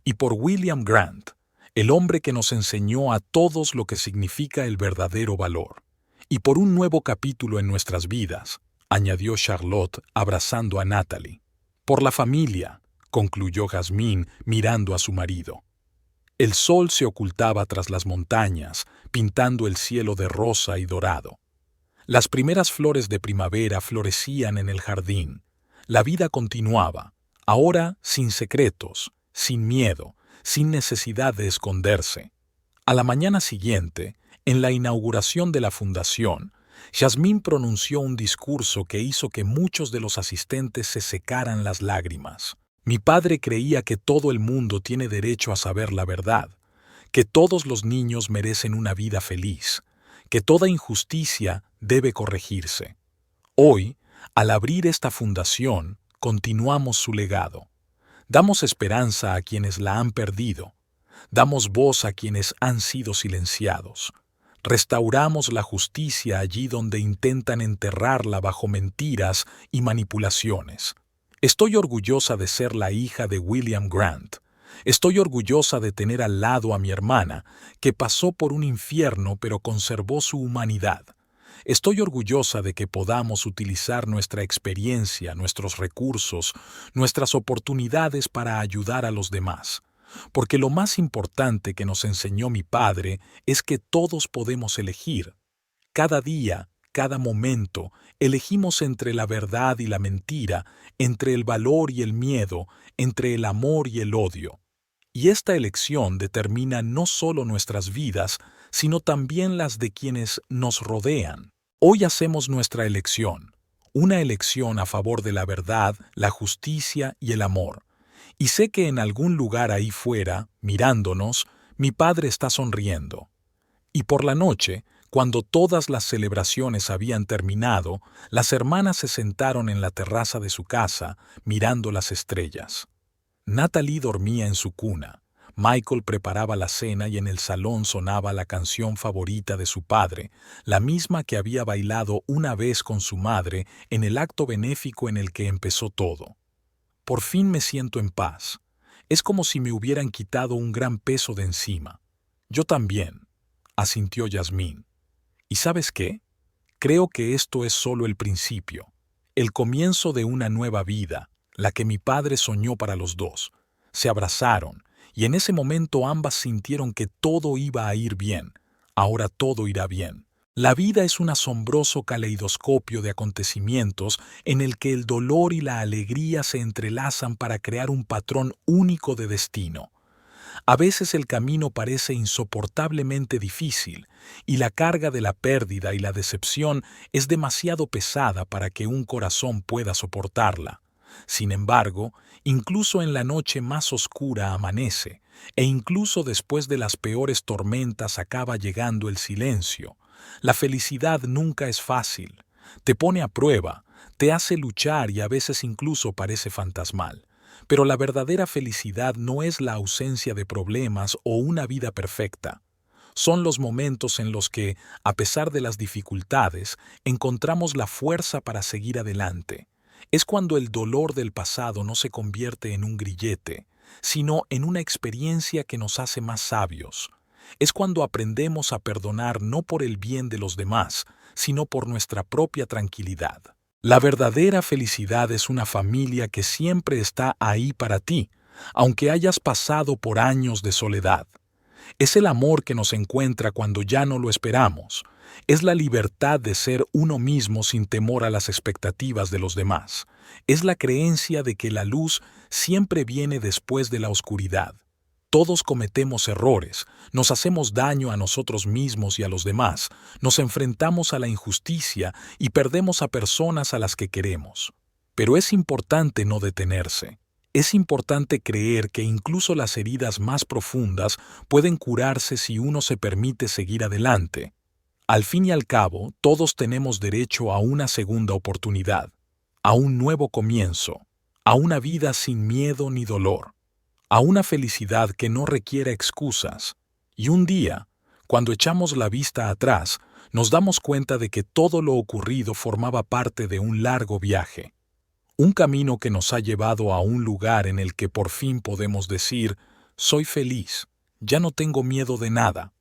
y por William Grant, el hombre que nos enseñó a todos lo que significa el verdadero valor. Y por un nuevo capítulo en nuestras vidas, añadió Charlotte abrazando a Natalie. Por la familia, concluyó Jazmín mirando a su marido. El sol se ocultaba tras las montañas, pintando el cielo de rosa y dorado. Las primeras flores de primavera florecían en el jardín. La vida continuaba, ahora sin secretos, sin miedo, sin necesidad de esconderse. A la mañana siguiente, en la inauguración de la fundación, Jazmín pronunció un discurso que hizo que muchos de los asistentes se secaran las lágrimas. Mi padre creía que todo el mundo tiene derecho a saber la verdad, que todos los niños merecen una vida feliz, que toda injusticia debe corregirse. Hoy, al abrir esta fundación, continuamos su legado. Damos esperanza a quienes la han perdido. Damos voz a quienes han sido silenciados. Restauramos la justicia allí donde intentan enterrarla bajo mentiras y manipulaciones. Estoy orgullosa de ser la hija de William Grant. Estoy orgullosa de tener al lado a mi hermana, que pasó por un infierno pero conservó su humanidad. Estoy orgullosa de que podamos utilizar nuestra experiencia, nuestros recursos, nuestras oportunidades para ayudar a los demás. Porque lo más importante que nos enseñó mi padre es que todos podemos elegir. Cada día, cada momento, elegimos entre la verdad y la mentira, entre el valor y el miedo, entre el amor y el odio. Y esta elección determina no solo nuestras vidas, sino también las de quienes nos rodean. Hoy hacemos nuestra elección, una elección a favor de la verdad, la justicia y el amor. Y sé que en algún lugar ahí fuera, mirándonos, mi padre está sonriendo. Y por la noche, cuando todas las celebraciones habían terminado, las hermanas se sentaron en la terraza de su casa, mirando las estrellas. Natalie dormía en su cuna. Michael preparaba la cena y en el salón sonaba la canción favorita de su padre, la misma que había bailado una vez con su madre en el acto benéfico en el que empezó todo. Por fin me siento en paz. Es como si me hubieran quitado un gran peso de encima. Yo también, asintió Yasmín. ¿Y sabes qué? Creo que esto es solo el principio, el comienzo de una nueva vida, la que mi padre soñó para los dos. Se abrazaron, y en ese momento ambas sintieron que todo iba a ir bien. Ahora todo irá bien. La vida es un asombroso caleidoscopio de acontecimientos en el que el dolor y la alegría se entrelazan para crear un patrón único de destino. A veces el camino parece insoportablemente difícil, y la carga de la pérdida y la decepción es demasiado pesada para que un corazón pueda soportarla. Sin embargo, incluso en la noche más oscura amanece, e incluso después de las peores tormentas acaba llegando el silencio. La felicidad nunca es fácil. Te pone a prueba, te hace luchar y a veces incluso parece fantasmal. Pero la verdadera felicidad no es la ausencia de problemas o una vida perfecta. Son los momentos en los que, a pesar de las dificultades, encontramos la fuerza para seguir adelante. Es cuando el dolor del pasado no se convierte en un grillete, sino en una experiencia que nos hace más sabios. Es cuando aprendemos a perdonar no por el bien de los demás, sino por nuestra propia tranquilidad. La verdadera felicidad es una familia que siempre está ahí para ti, aunque hayas pasado por años de soledad. Es el amor que nos encuentra cuando ya no lo esperamos. Es la libertad de ser uno mismo sin temor a las expectativas de los demás. Es la creencia de que la luz siempre viene después de la oscuridad. Todos cometemos errores, nos hacemos daño a nosotros mismos y a los demás, nos enfrentamos a la injusticia y perdemos a personas a las que queremos. Pero es importante no detenerse. Es importante creer que incluso las heridas más profundas pueden curarse si uno se permite seguir adelante. Al fin y al cabo, todos tenemos derecho a una segunda oportunidad, a un nuevo comienzo, a una vida sin miedo ni dolor, a una felicidad que no requiera excusas. Y un día, cuando echamos la vista atrás, nos damos cuenta de que todo lo ocurrido formaba parte de un largo viaje. Un camino que nos ha llevado a un lugar en el que por fin podemos decir, soy feliz, ya no tengo miedo de nada.